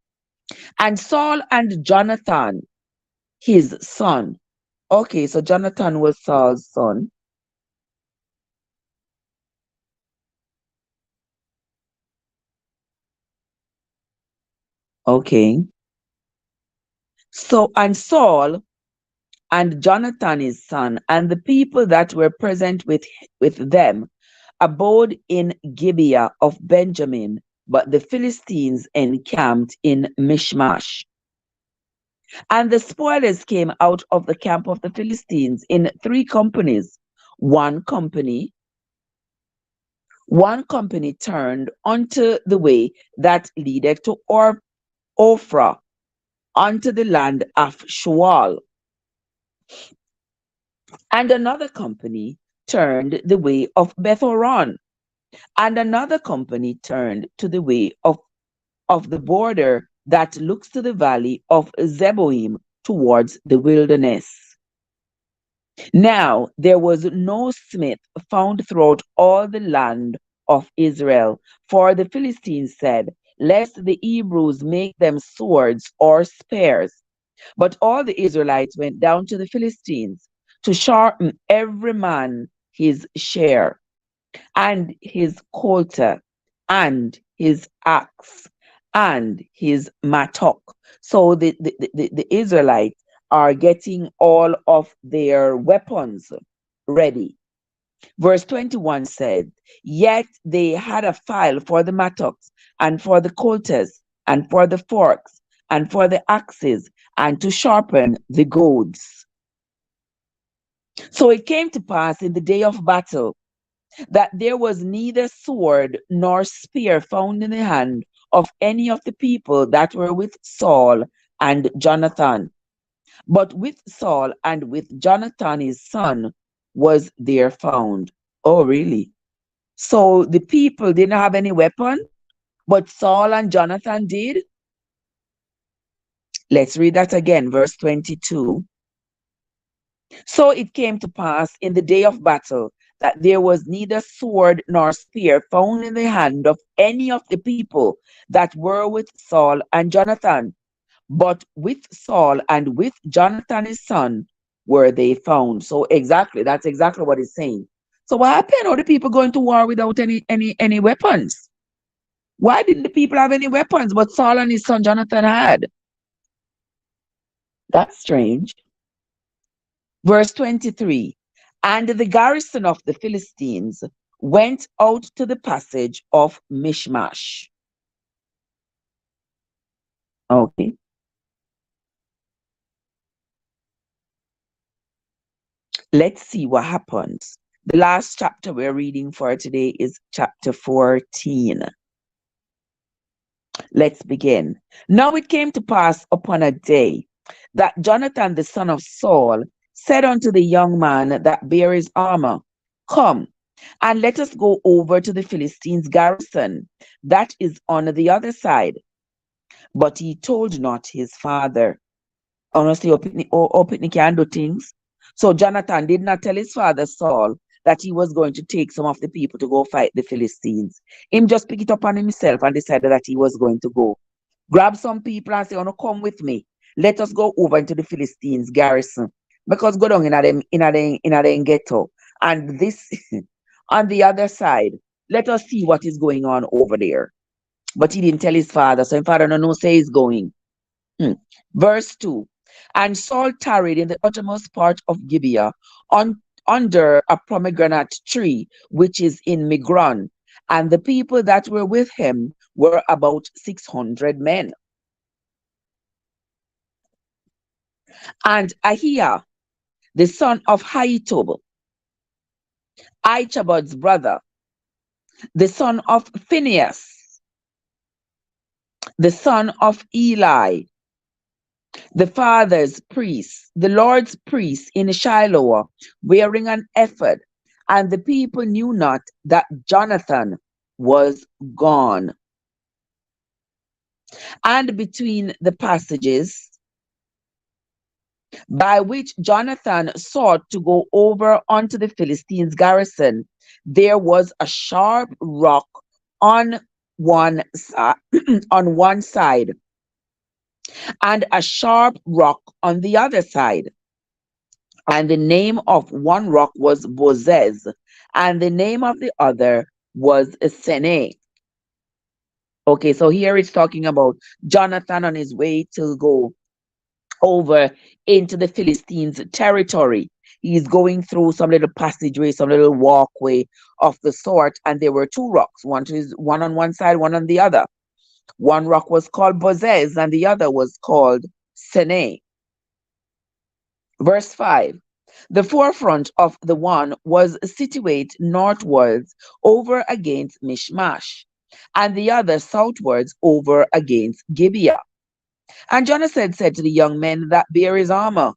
And Saul and Jonathan, his son. Okay, so Jonathan was Saul's son. Okay. So, and Saul and Jonathan his son, and the people that were present with them, abode in Gibeah of Benjamin, but the Philistines encamped in Michmash. And the spoilers came out of the camp of the Philistines in three companies. One company, one company turned unto the way that leadeth to Ophrah, unto the land of Shual, and another company turned the way of Bethoron, and another company turned to the way of the border that looks to the valley of Zeboim towards the wilderness. Now there was no smith found throughout all the land of Israel. For the Philistines said, lest the Hebrews make them swords or spears. But all the Israelites went down to the Philistines to sharpen every man his share, and his coulter, and his axe, and his mattock. So the Israelites are getting all of their weapons ready. Verse 21 said, yet they had a file for the mattocks, and for the coulters, and for the forks, and for the axes, and to sharpen the goads. So it came to pass in the day of battle that there was neither sword nor spear found in the hand of any of the people that were with Saul and Jonathan. But with Saul and with Jonathan his son was there found. Oh, really? So the people didn't have any weapon, but Saul and Jonathan did? Let's read that again, verse 22. So it came to pass in the day of battle that there was neither sword nor spear found in the hand of any of the people that were with Saul and Jonathan, but with Saul and with Jonathan his son were they found. So exactly, that's exactly what it's saying. So what happened? All the people going to war without any weapons? Why didn't the people have any weapons, but Saul and his son Jonathan had? That's strange. Verse 23, and the garrison of the Philistines went out to the passage of Michmash. Okay. Let's see what happens. The last chapter we're reading for today is chapter 14. Let's begin. Now it came to pass upon a day that Jonathan the son of Saul said unto the young man that bare his armor, come, and let us go over to the Philistines' garrison that is on the other side. But he told not his father. Honestly, Opitney can do things. So Jonathan did not tell his father Saul that he was going to take some of the people to go fight the Philistines. Him just pick it up on himself and decided that he was going to go. Grab some people and say, oh, no, come with me. Let us go over into the Philistines' garrison. Because go down in a ghetto. And this on the other side, let us see what is going on over there. But he didn't tell his father, so his father no say he's going. Verse 2. And Saul tarried in the uttermost part of Gibeah under a pomegranate tree, which is in Migron. And the people that were with him were about 600 men. And Ahiah, the son of Ahitub, Ichabod's brother, the son of Phinehas, the son of Eli, the father's priest, the Lord's priest in Shiloh, wearing an ephod, and the people knew not that Jonathan was gone. And between the passages by which Jonathan sought to go over unto the Philistines' garrison, there was a sharp rock on one side, on one side, and a sharp rock on the other side. And the name of one rock was Bozez, and the name of the other was Sene. Okay, so here it's talking about Jonathan on his way to go over into the Philistines' territory. He's going through some little passageway, some little walkway of the sort, and there were two rocks, one on one side, one on the other. One rock was called Bozez, and the other was called Sene. Verse 5. The forefront of the one was situate northwards over against Michmash, and the other southwards over against Gibeah. And Jonathan said to the young men that bare his armor,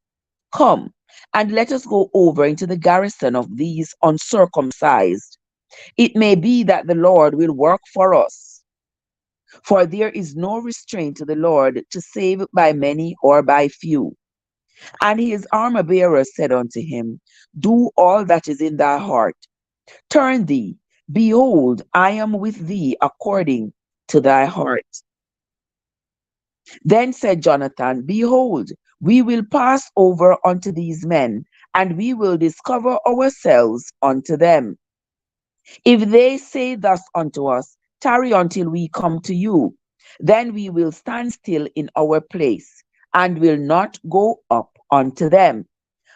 come, and let us go over into the garrison of these uncircumcised. It may be that the Lord will work for us. For there is no restraint to the Lord to save by many or by few. And his armor bearer said unto him, do all that is in thy heart. Turn thee, Behold, I am with thee according to thy heart. Then said Jonathan, Behold, we will pass over unto these men, and we will discover ourselves unto them. If they say thus unto us, Tarry until we come to you, then we will stand still in our place, and will not go up unto them.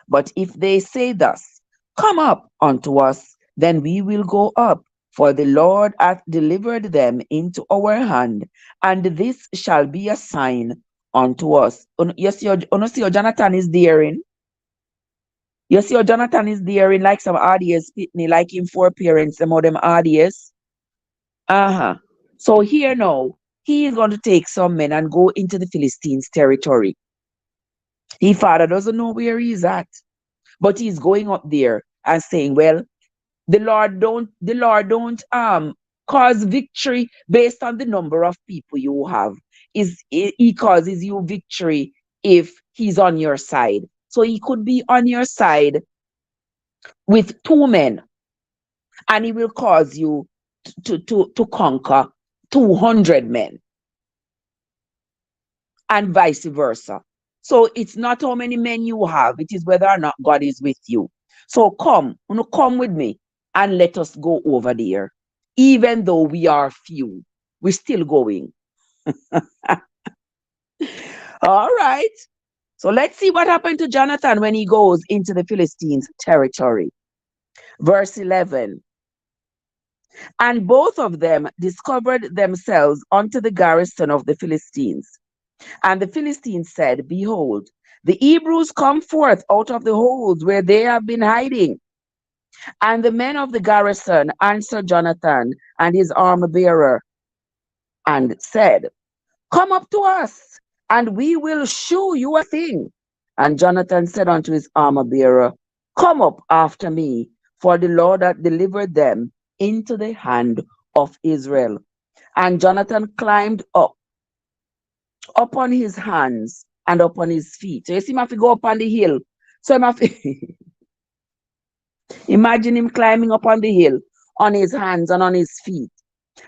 But if they say thus, Come up unto us, then we will go up, for the Lord hath delivered them into our hand, and this shall be a sign unto us. You see, how Jonathan is daring. You see, how Jonathan is daring, like some RDS pitney, like him four parents, some of them RDS. Uh-huh. So here now, he is going to take some men and go into the Philistines' territory. His father doesn't know where he's at, but he's going up there and saying, Well, the Lord don't cause victory based on the number of people you have. He causes you victory if he's on your side. So he could be on your side with two men, and he will cause you to conquer 200 men, and vice versa. So it's not how many men you have, it is whether or not God is with you. So come with me and let us go over there. Even though we are few, we're still going. All right. So let's see what happened to Jonathan when he goes into the Philistines' territory. Verse 11. And both of them discovered themselves unto the garrison of the Philistines. And the Philistines said, Behold, the Hebrews come forth out of the holes where they have been hiding. And the men of the garrison answered Jonathan and his armor bearer and said, Come up to us, and we will shew you a thing. And Jonathan said unto his armor bearer, Come up after me, for the Lord hath delivered them into the hand of Israel. And Jonathan climbed up upon his hands and upon his feet. So you see him have to go up on the hill. So him have to imagine him climbing up on the hill on his hands and on his feet,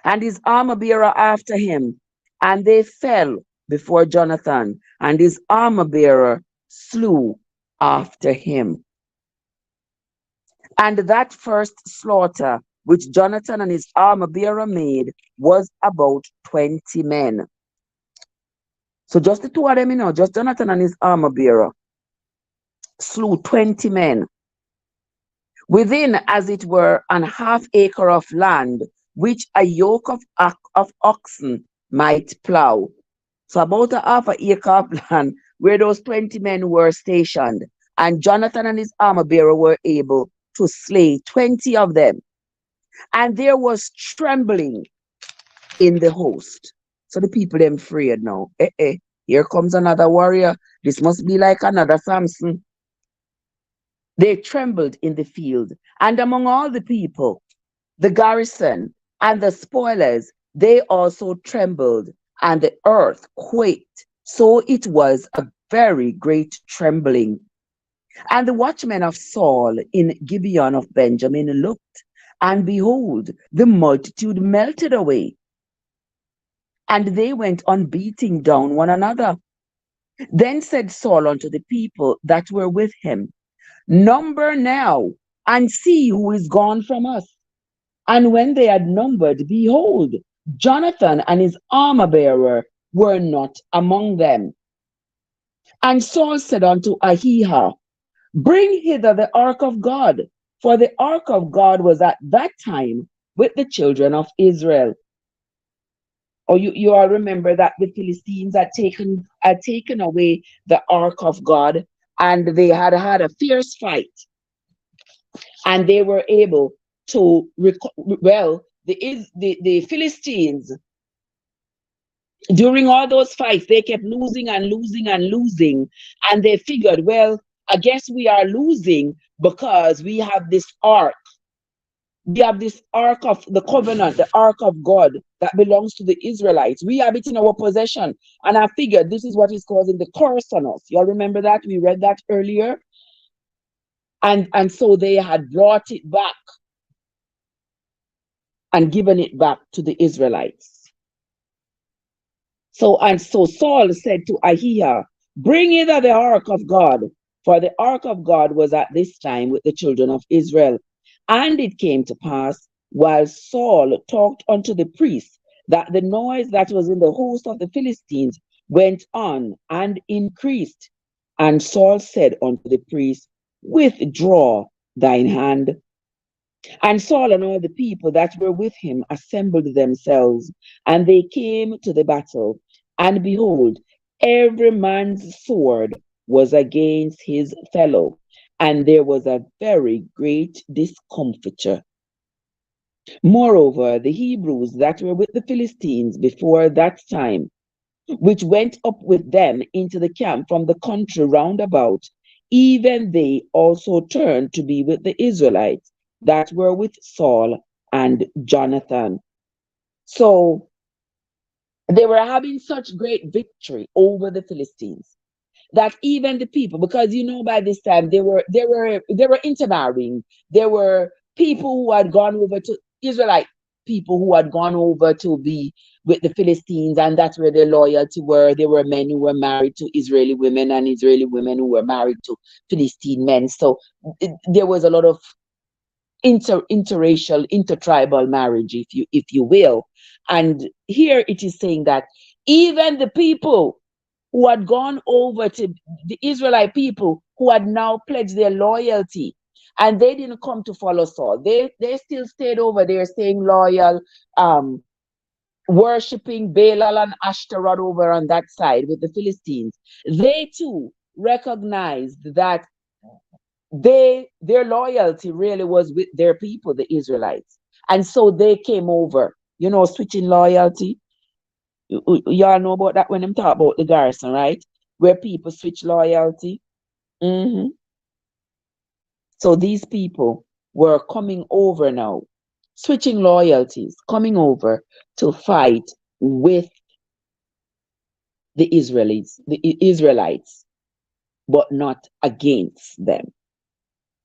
and his armor bearer after him. And they fell before Jonathan, and his armor bearer slew after him. And that first slaughter which Jonathan and his armor bearer made was about 20 men. So just the two of them, just Jonathan and his armor bearer slew 20 men within, as it were, an half acre of land, which a yoke of oxen might plow. So about a half an acre of land where those 20 men were stationed, and Jonathan and his armor bearer were able to slay 20 of them. And there was trembling in the host. So the people them afraid now. Here comes another warrior. This must be like another Samson. They trembled in the field, and among all the people, the garrison and the spoilers, they also trembled, and the earth quaked. So it was a very great trembling. And the watchmen of Saul in Gibeon of Benjamin looked, and behold, the multitude melted away, and they went on beating down one another. Then said Saul unto the people that were with him, Number now, and see who is gone from us. And when they had numbered, behold, Jonathan and his armor bearer were not among them. And Saul said unto Ahijah, Bring hither the ark of God, for the ark of God was at that time with the children of Israel. Or you all remember that the Philistines had taken away the ark of God, and they had a fierce fight, and they were able to the Philistines, during all those fights, they kept losing and losing and losing, and they figured, well, I guess we are losing because we have this ark. We have this ark of the covenant, the ark of God that belongs to the Israelites. We have it in our possession, and I figured this is what is causing the curse on us. Y'all remember that? We read that earlier. And so they had brought it back. and given it back to the Israelites. So Saul said to Ahiah, bring hither the ark of God, for the ark of God was at this time with the children of Israel. And it came to pass, while Saul talked unto the priests, that the noise that was in the host of the Philistines went on and increased. And Saul said unto the priest, withdraw thine hand. And Saul and all the people that were with him assembled themselves, and they came to the battle. And behold, every man's sword was against his fellow, and there was a very great discomfiture. Moreover, the Hebrews that were with the Philistines before that time, which went up with them into the camp from the country round about, even they also turned to be with the Israelites that were with Saul and Jonathan. So they were having such great victory over the Philistines that even the people, because by this time they were intermarrying. There were people who had gone over to Israelite people who had gone over to be with the Philistines, and that's where their loyalty were. There were men who were married to Israeli women and Israeli women who were married to Philistine men. So there was a lot of interracial, intertribal marriage, if you will. And here it is saying that even the people who had gone over to the Israelite people who had now pledged their loyalty, and they didn't come to follow Saul. They still stayed over there, staying loyal, um, worshiping Baal and Ashtaroth over on that side with the Philistines. They too recognized that their loyalty really was with their people, the Israelites. And so they came over, switching loyalty. Y'all know about that when I'm talk about the garrison, right? Where people switch loyalty. hmm So these people were coming over now, switching loyalties, coming over to fight with the Israelites, but not against them.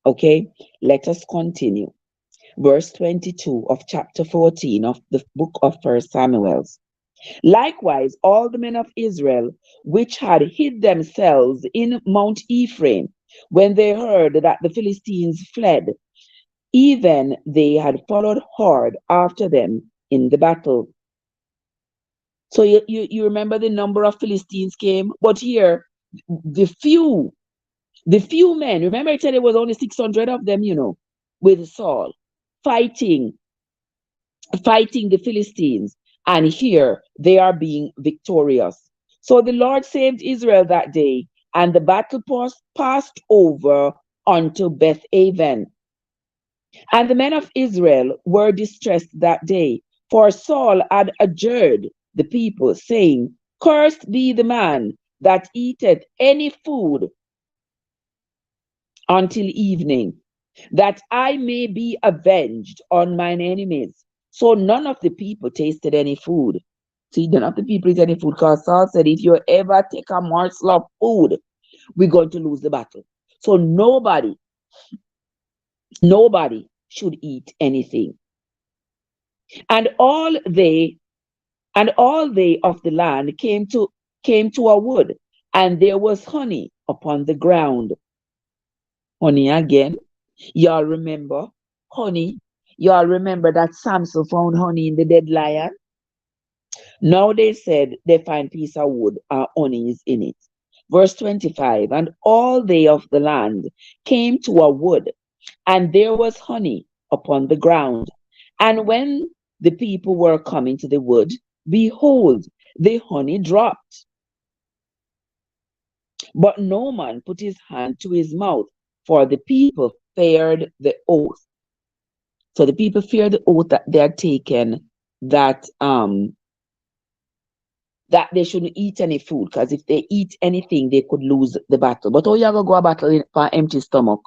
Okay, let us continue. Verse 22 of chapter 14 of the book of First Samuel. Likewise, all the men of Israel, which had hid themselves in Mount Ephraim, when they heard that the Philistines fled, even they had followed hard after them in the battle. So you remember the number of Philistines came, but here the few the few men. Remember, I said it was only 600 of them, with Saul fighting fighting the Philistines, and here they are being victorious. So the Lord saved Israel that day, and the battle passed over unto Beth Aven. And the men of Israel were distressed that day, for Saul had adjured the people, saying, cursed be the man that eateth any food until evening, that I may be avenged on mine enemies. So none of the people tasted any food. See, none of the people eat any food, because Saul said, if you ever take a morsel of food, we're going to lose the battle. So nobody should eat anything. And all they of the land came to a wood, and there was honey upon the ground. Honey again. Y'all remember honey? Y'all remember that Samson found honey in the dead lion? Now they said they find piece of wood, honey is in it. Verse 25, and all they of the land came to a wood, and there was honey upon the ground. And when the people were coming to the wood, behold, the honey dropped. But no man put his hand to his mouth, for the people feared the oath. So the people feared the oath that they had taken, that they shouldn't eat any food, because if they eat anything, they could lose the battle. But how you gonna go a battle for an empty stomach?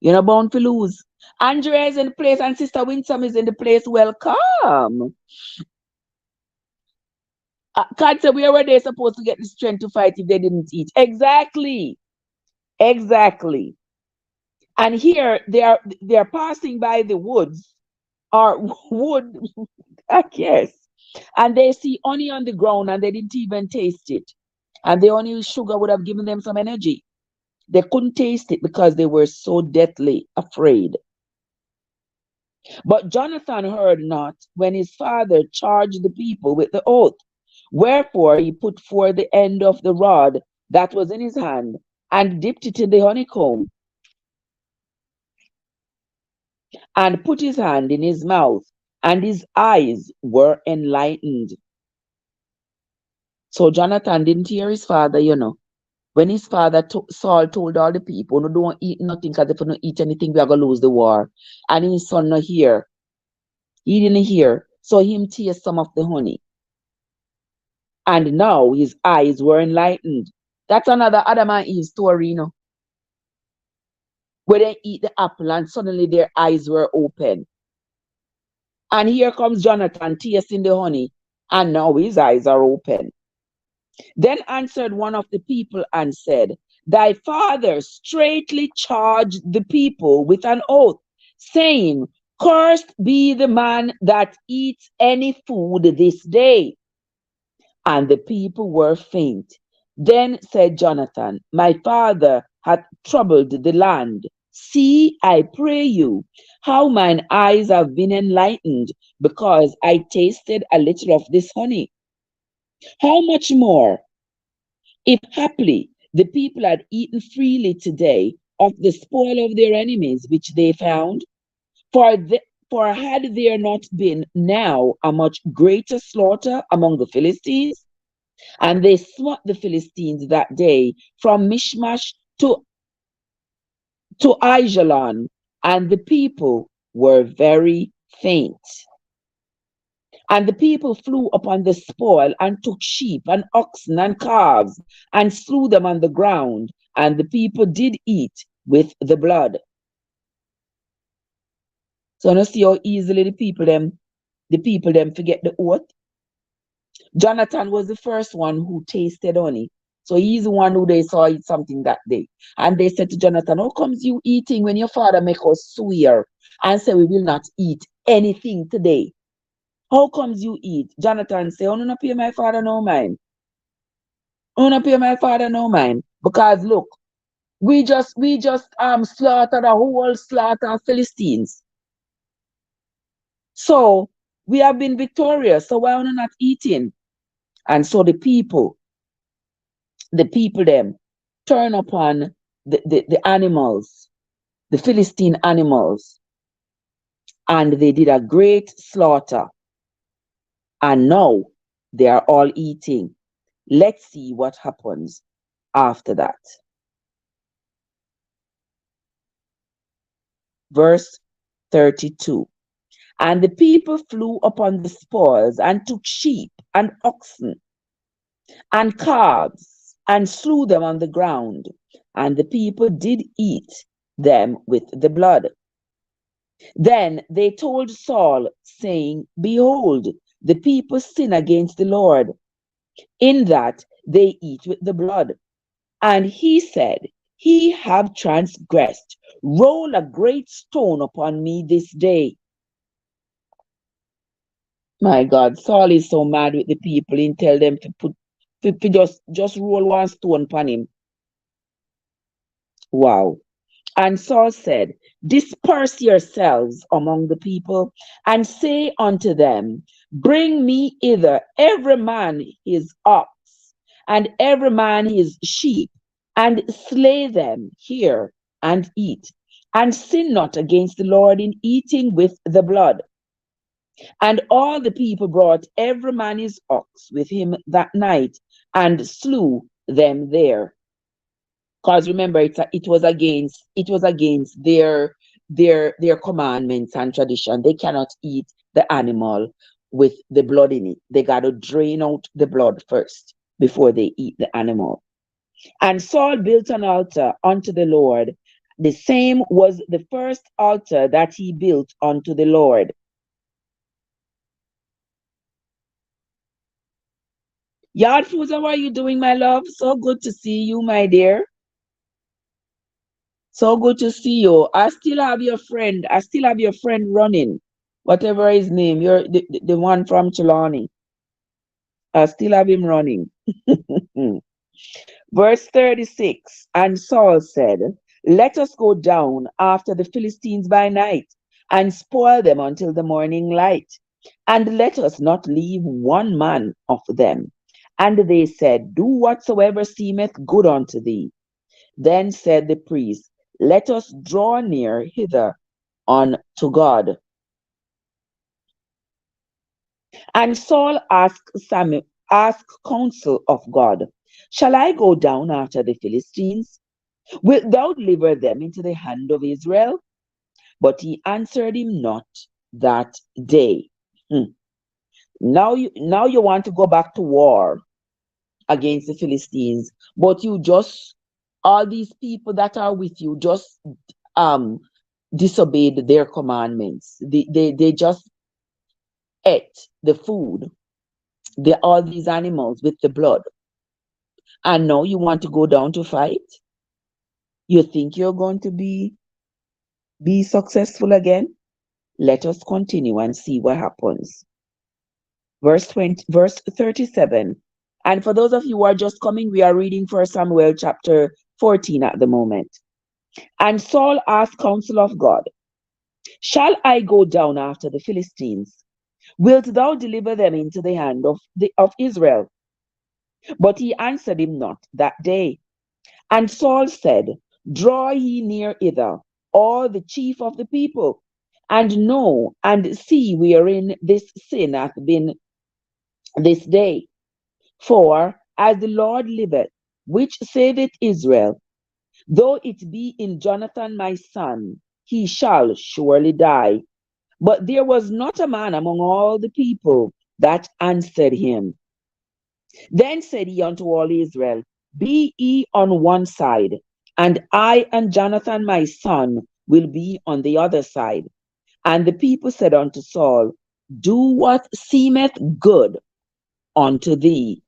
You're not bound to lose. Andrea is in the place and Sister Winsome is in the place. Welcome. God said, where were they supposed to get the strength to fight if they didn't eat? Exactly. Exactly. And here they are passing by the woods, or would, I guess. And they see honey on the ground and they didn't even taste it. And the honey sugar would have given them some energy. They couldn't taste it because they were so deathly afraid. But Jonathan heard not when his father charged the people with the oath. Wherefore he put forth the end of the rod that was in his hand and dipped it in the honeycomb and put his hand in his mouth, and his eyes were enlightened. So Jonathan didn't hear his father. When his father Saul told all the people, no, don't eat nothing, because if you don't eat anything, we are going to lose the war. And his son not here. He didn't hear. So him taste some of the honey. And now his eyes were enlightened. That's another Adam and Eve story. Where they eat the apple and suddenly their eyes were open. And here comes Jonathan tasting the honey, and now his eyes are open. Then answered one of the people and said, Thy father straitly charged the people with an oath, saying, Cursed be the man that eats any food this day. And the people were faint. Then said Jonathan, My father hath troubled the land. See, I pray you, how mine eyes have been enlightened, because I tasted a little of this honey. How much more, if haply the people had eaten freely today of the spoil of their enemies which they found? For, for had there not been now a much greater slaughter among the Philistines? And they smote the Philistines that day from Michmash to Aijalon, and the people were very faint. And the people flew upon the spoil and took sheep and oxen and calves and slew them on the ground, and the people did eat with the blood. So you see how easily the people them forget the oath. Jonathan was the first one who tasted honey. So he's the one who they saw eat something that day. And they said to Jonathan, How comes you eating when your father make us swear and say we will not eat anything today? How comes you eat? Jonathan say, Oh, no, pay my father no mind. Oh, no, pay my father no mind. Because look, we just slaughtered a whole slaughter of Philistines. So we have been victorious. So why are we not eating? And so the people them turn upon the animals, the Philistine animals, and they did a great slaughter. And now they are all eating. Let's see what happens after that. Verse 32. And the people flew upon the spoils and took sheep and oxen and calves and slew them on the ground. And the people did eat them with the blood. Then they told Saul, saying, Behold, the people sin against the Lord, in that they eat with the blood. And he said, He have transgressed. Roll a great stone upon me this day. My God, Saul is so mad with the people. He tell them to just roll one stone upon him. Wow. And Saul said, Disperse yourselves among the people, and say unto them, Bring me hither every man his ox, and every man his sheep, and slay them here, and eat. And sin not against the Lord in eating with the blood. And all the people brought every man his ox with him that night, and slew them there. Because remember, it was against their commandments and tradition. They cannot eat the animal with the blood in it. They got to drain out the blood first before they eat the animal. And Saul built an altar unto the Lord. The same was the first altar that he built unto the Lord. Yard Foods, how are you doing, my love? So good to see you, my dear. So good to see you. I still have your friend running. Whatever his name, you're the one from Trelawney. I still have him running. Verse 36. And Saul said, let us go down after the Philistines by night and spoil them until the morning light. And let us not leave one man of them. And they said, do whatsoever seemeth good unto thee. Then said the priest, let us draw near hither unto God. And Saul asked counsel of God, shall I go down after the Philistines? Wilt thou deliver them into the hand of Israel? But he answered him not that day. Hmm. Now you want to go back to war against the Philistines, but you just all these people that are with you just um disobeyed their commandments. They just ate the food, all these animals with the blood, and now you want to go down to fight. You think you're going to be successful again? Let us continue and see what happens. Verse 37. And for those of you who are just coming, we are reading 1 Samuel chapter 14 at the moment. And Saul asked counsel of God, shall I go down after the Philistines? Wilt thou deliver them into the hand of Israel? But he answered him not that day. And Saul said, draw ye near hither, all the chief of the people, and know and see wherein this sin hath been this day. For as the Lord liveth, which saveth Israel, though it be in Jonathan my son, he shall surely die. But there was not a man among all the people that answered him. Then said he unto all Israel, be ye on one side, and I and Jonathan my son will be on the other side. And the people said unto Saul, do what seemeth good unto thee.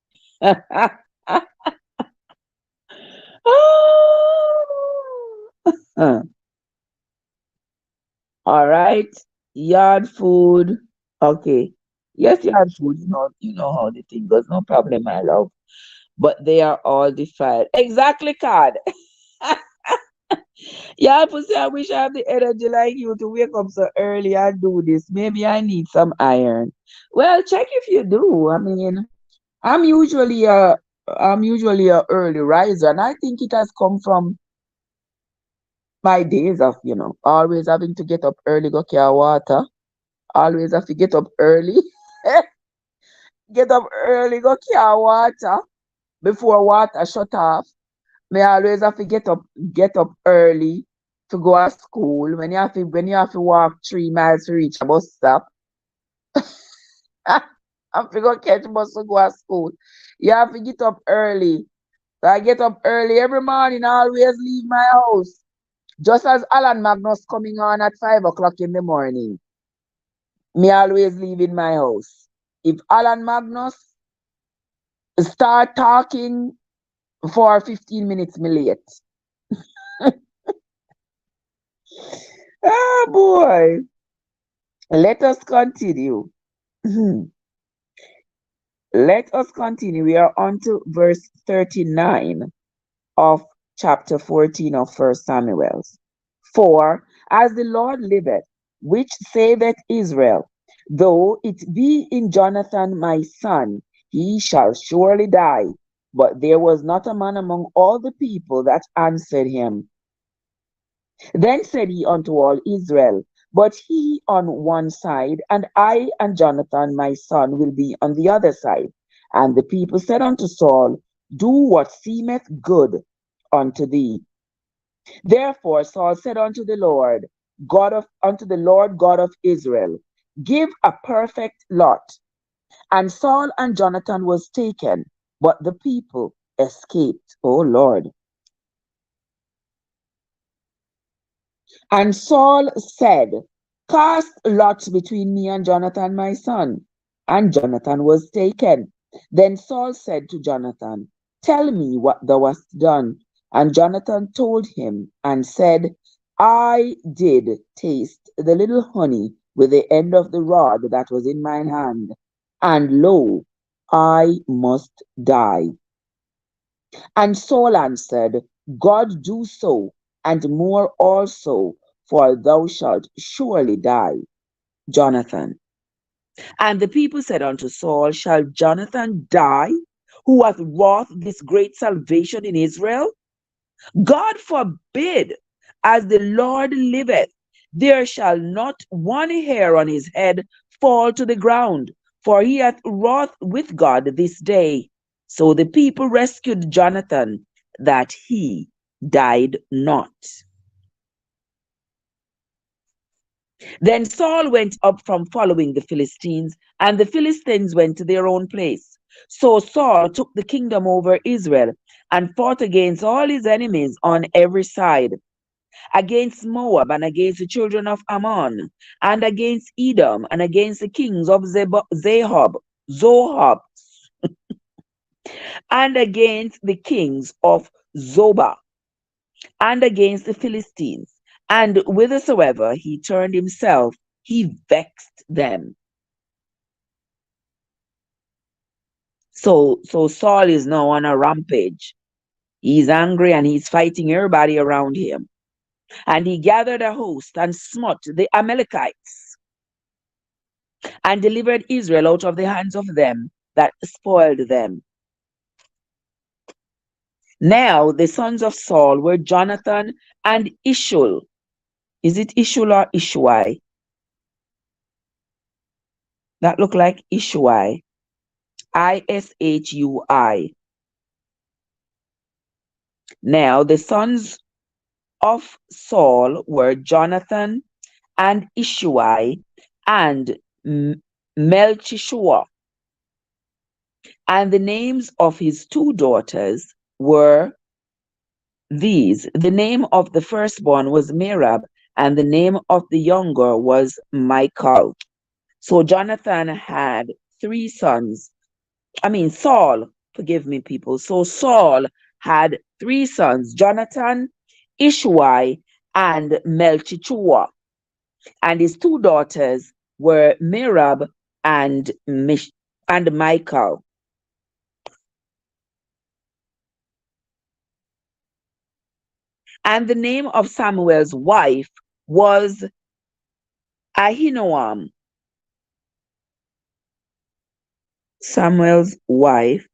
All right. Yard food. Okay. Yes, yard food. You know how the thing goes. No problem, my love. But they are all defiled. Exactly, card. Yeah, pussy, I wish I have the energy like you to wake up so early and do this. Maybe I need some iron. Well, check if you do. I mean, I'm usually a I'm usually a early riser, and I think it has come from my days of, always having to get up early, go carry water. Always have to get up early. Get up early, go carry water before water shut off. Me always have to get up early to go to school. When you have to walk 3 miles to reach a bus stop, have to go catch bus to go to school. You have to get up early. So I get up early every morning. I always leave my house. Just as Alan Magnus coming on at 5 o'clock in the morning. Me always leave in my house. If Alan Magnus start talking for 15 minutes, me late. Ah, boy. Let us continue. Let us continue. We are on to verse 39 of chapter 14 of First Samuel. For as the Lord liveth, which saveth Israel, though it be in Jonathan my son, he shall surely die. But there was not a man among all the people that answered him. Then said he unto all Israel, but he on one side, and I and Jonathan my son will be on the other side. And the people said unto Saul, do what seemeth good unto thee. Therefore Saul said unto the Lord God of Israel, give a perfect lot. And Saul and Jonathan was taken, but the people escaped. O Lord. And Saul said, cast lots between me and Jonathan my son. And Jonathan was taken. Then Saul said to Jonathan, tell me what thou hast done. And Jonathan told him and said, I did taste the little honey with the end of the rod that was in mine hand, and lo, I must die. And Saul answered, God do so, and more also, for thou shalt surely die, Jonathan. And the people said unto Saul, shall Jonathan die, who hath wrought this great salvation in Israel? God forbid, as the Lord liveth, there shall not one hair on his head fall to the ground, for he hath wrought with God this day. So the people rescued Jonathan, that he died not. Then Saul went up from following the Philistines, and the Philistines went to their own place. So Saul took the kingdom over Israel and fought against all his enemies on every side, against Moab and against the children of Ammon, and against Edom and against the kings of Zohab, and against the kings of Zobah, and against the Philistines. And whithersoever he turned himself, he vexed them. So Saul is now on a rampage. He's angry and he's fighting everybody around him. And he gathered a host and smote the Amalekites and delivered Israel out of the hands of them that spoiled them. Now the sons of Saul were Jonathan and Ishul. Is it Ishul or Ishuai? That look like Ishuai. Ishui. Now the sons of Saul were Jonathan and Ishuai and Melchishua. And the names of his two daughters were these. The name of the firstborn was Merab, and the name of the younger was Michal. So Jonathan had three sons. Saul, forgive me, people. So Saul had three sons, Jonathan, Ishuai, and Melchichua. And his two daughters were Merab and Michal. And the name of Samuel's wife was Ahinoam. Samuel's wife,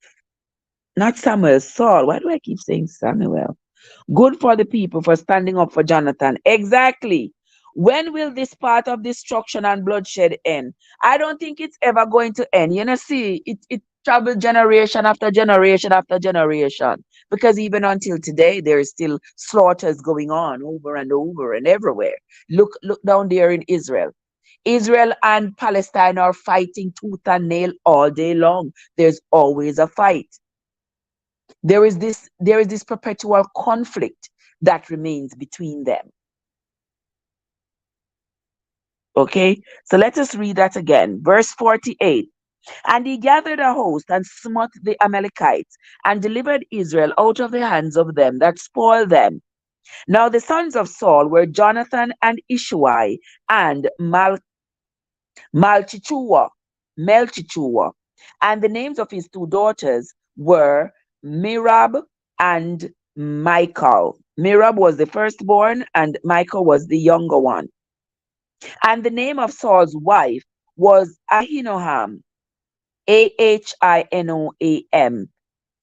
not Samuel, Saul. Why do I keep saying Samuel? Good for the people for standing up for Jonathan. Exactly. When will this part of destruction and bloodshed end? I don't think it's ever going to end. See, it traveled generation after generation after generation. Because even until today, there is still slaughters going on over and everywhere. Look down there in Israel. Israel and Palestine are fighting tooth and nail all day long. There's always a fight. There is this perpetual conflict that remains between them. Okay, so let us read that again. Verse 48. And he gathered a host and smote the Amalekites and delivered Israel out of the hands of them that spoiled them. Now the sons of Saul were Jonathan and Ishuai and Melchichua. And the names of his two daughters were Merab and Michal. Merab was the firstborn, and Michal was the younger one. And the name of Saul's wife was Ahinoam, Ahinoam,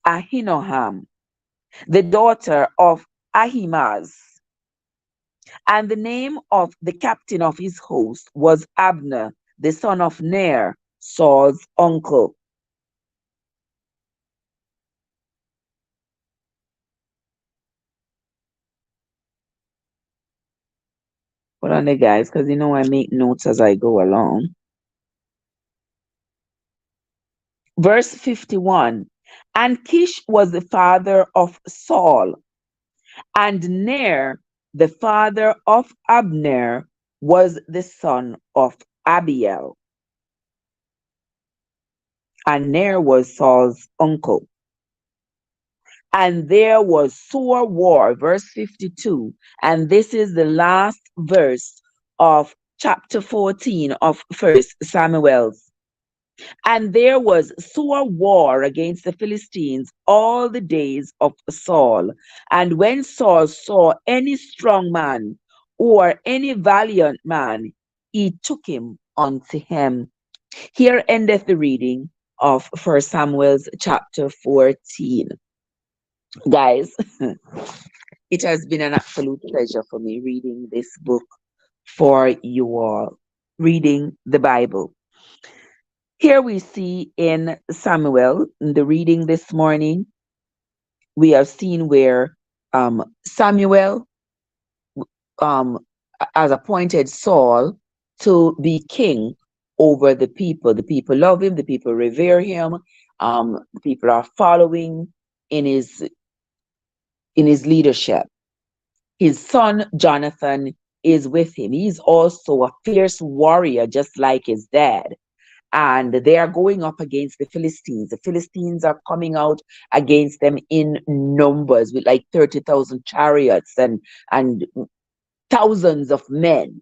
Ahinoam, the daughter of Ahimaaz. And the name of the captain of his host was Abner, the son of Ner, Saul's uncle. Hold on there, guys, because I make notes as I go along. Verse 51. And Kish was the father of Saul, and Ner, the father of Abner, was the son of Abiel. And Ner was Saul's uncle. And there was sore war, verse 52. And this is the last verse of chapter 14 of First Samuel. And there was sore war against the Philistines all the days of Saul. And when Saul saw any strong man or any valiant man, he took him unto him. Here endeth the reading of First Samuel chapter 14. Guys, it has been an absolute pleasure for me reading this book for you all, reading the Bible. Here we see in Samuel, in the reading this morning, we have seen where Samuel um, has appointed Saul to be king over the people. The people love him, the people revere him, the people are following in his leadership. His son Jonathan is with him. He's also a fierce warrior, just like his dad. And they are going up against the Philistines. The Philistines are coming out against them in numbers with like 30,000 chariots and thousands of men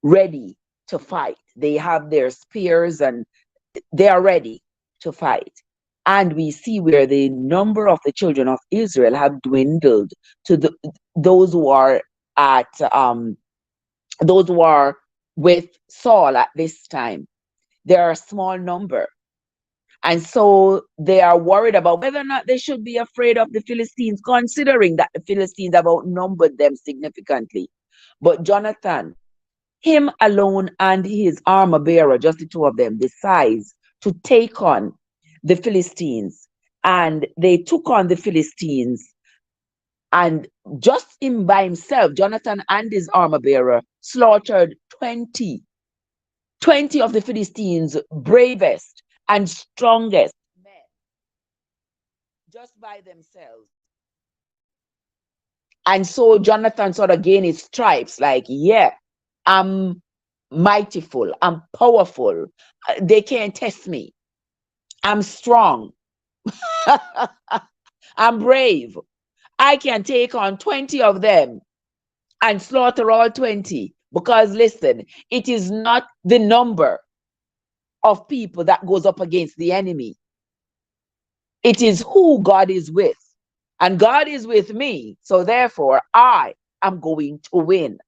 ready to fight. They have their spears and they are ready to fight. And we see where the number of the children of Israel have dwindled to those who are at those who are with Saul at this time. They are a small number. And so they are worried about whether or not they should be afraid of the Philistines, considering that the Philistines have outnumbered them significantly. But Jonathan, him alone and his armor bearer, just the two of them, decides to take on the Philistines. And they took on the Philistines. And just him by himself, Jonathan and his armor bearer, slaughtered 20 of the Philistines' bravest and strongest men just by themselves. And so Jonathan sort of gained his stripes like, yeah, I'm mightyful, I'm powerful. They can't test me. I'm strong. I'm brave. I can take on 20 of them and slaughter all 20. Because listen, it is not the number of people that goes up against the enemy. It is who God is with. And God is with me. So therefore, I am going to win.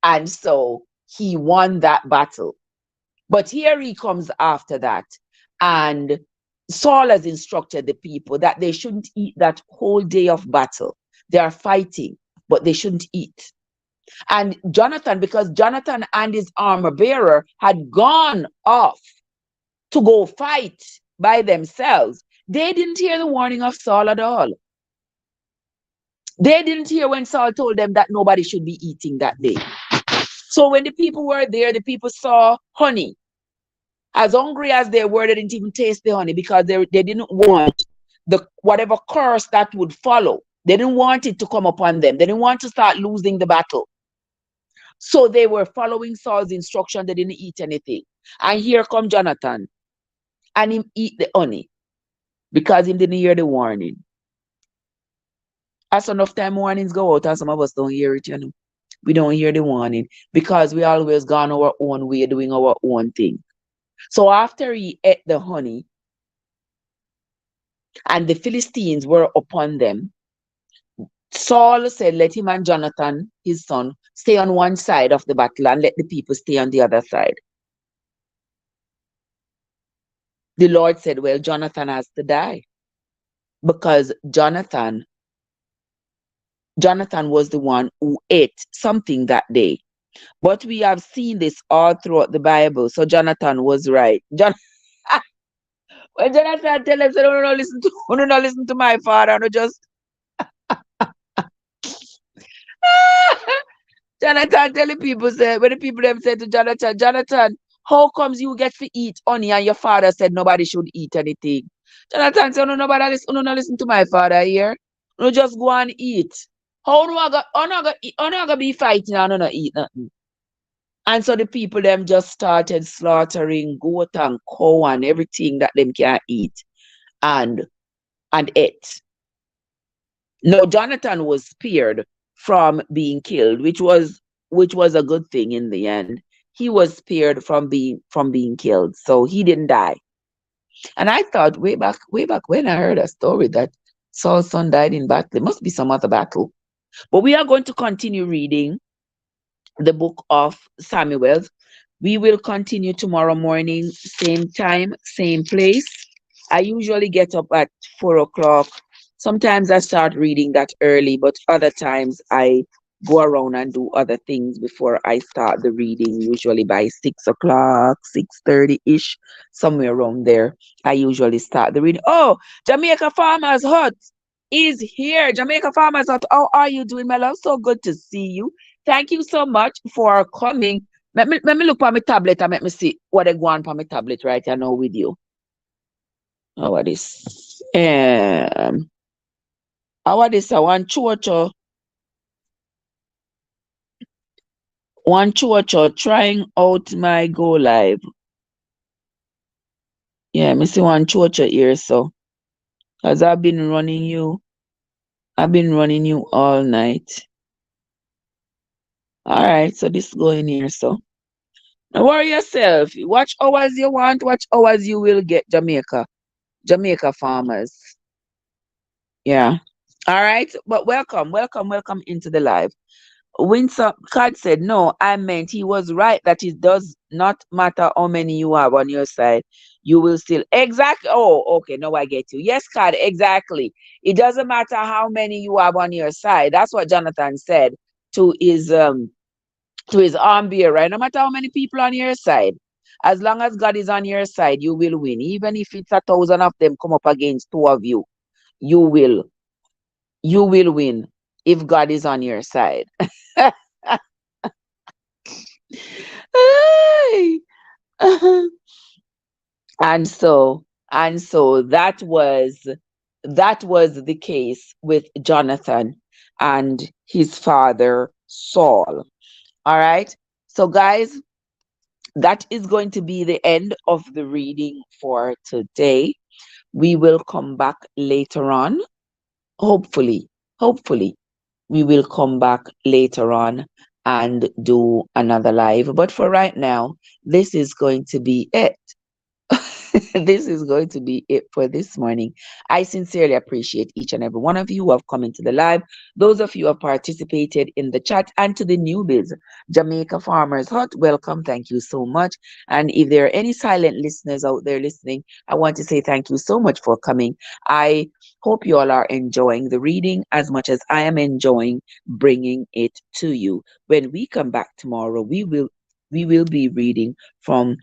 And so he won that battle. But here he comes after that. And Saul has instructed the people that they shouldn't eat that whole day of battle. They are fighting, but they shouldn't eat. And Jonathan, because Jonathan and his armor bearer had gone off to go fight by themselves, they didn't hear the warning of Saul at all. They didn't hear when Saul told them that nobody should be eating that day. So when the people were there, the people saw honey. As hungry as they were, they didn't even taste the honey because they didn't want the whatever curse that would follow. They didn't want it to come upon them. They didn't want to start losing the battle. So they were following Saul's instruction. They didn't eat anything. And here come Jonathan. And him eat the honey because he didn't hear the warning. As enough time warnings go out, and some of us don't hear it, We don't hear the warning because we always gone our own way, doing our own thing. So after he ate the honey, and the Philistines were upon them, Saul said, let him and Jonathan, his son, stay on one side of the battle and let the people stay on the other side. The Lord said, well, Jonathan has to die because Jonathan was the one who ate something that day. But we have seen this all throughout the Bible. So Jonathan was right. When Jonathan tell him, say, don't listen to my father, no just Jonathan tell the people, say, when the people them say to Jonathan, how comes you get to eat honey and your father said nobody should eat anything? Jonathan said, no, nobody listen, no listen to my father here. No just go and eat. How no I got be fighting and no eat nothing? And so the people them just started slaughtering goat and cow and everything that them can eat and ate. No, Jonathan was spared from being killed, which was a good thing in the end. he was spared from being killed. So he didn't die. And I thought way back when I heard a story that Saul's son died in battle. There must be some other battle. But we are going to continue reading the book of Samuel. We will continue tomorrow morning, same time, same place. I usually get up at 4 o'clock. Sometimes I start reading that early, but other times I go around and do other things before I start the reading, usually by 6 o'clock, 6:30 ish, somewhere around there. I usually start the reading. Oh, Jamaica Farmers Hut is here. Jamaica Farmers Hut, how are you doing, my love? So good to see you. Thank you so much for coming. Let me look for my tablet and let me see what I go on for my tablet right now with you. How are this? How are this? One chocho trying out my go live. Yeah, me see one chocho here, so because I've been running you all night. All right, so this going here, so don't worry yourself. Watch hours you want, watch hours you will get, Jamaica farmers. Yeah. All right, but welcome into the live. Winsor Card said, no, I meant he was right that it does not matter how many you have on your side. You will still exactly. Oh, okay. Now I get you. Yes, Card, exactly. It doesn't matter how many you have on your side. That's what Jonathan said to his arm bearer, right? No matter how many people on your side, as long as God is on your side, you will win. Even if it's 1,000 of them come up against two of you, you will you will win if God is on your side. Ay. and so and so that was the case with Jonathan and his father Saul. All right, so guys, that is going to be the end of the reading for today. We will come back later on, hopefully we will come back later on and do another live, but for right now, this is going to be it. This is going to be it for this morning. I sincerely appreciate each and every one of you who have come into the live, those of you who have participated in the chat, and to the newbies, Jamaica Farmers Hut, welcome. Thank you so much. And if there are any silent listeners out there listening, I want to say thank you so much for coming. I hope you all are enjoying the reading as much as I am enjoying bringing it to you. When we come back tomorrow, we will be reading from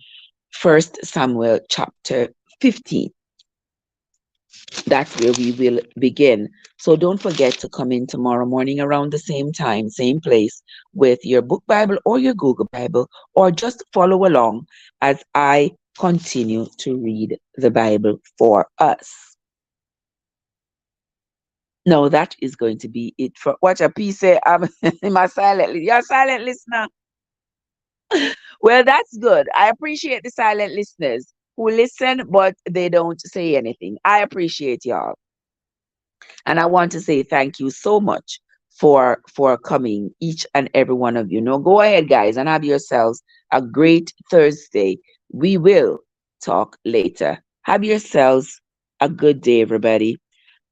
First Samuel chapter 15. That's where we will begin. So don't forget to come in tomorrow morning around the same time, same place, with your book Bible or your Google Bible, or just follow along as I continue to read the Bible for us. No, that is going to be it for watch a piece. I'm my silent. You're a silent listener. Well, that's good. I appreciate the silent listeners who listen, but they don't say anything. I appreciate y'all. And I want to say thank you so much for coming, each and every one of you. Now go ahead, guys, and have yourselves a great Thursday. We will talk later. Have yourselves a good day, everybody.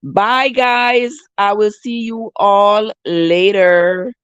Bye, guys. I will see you all later.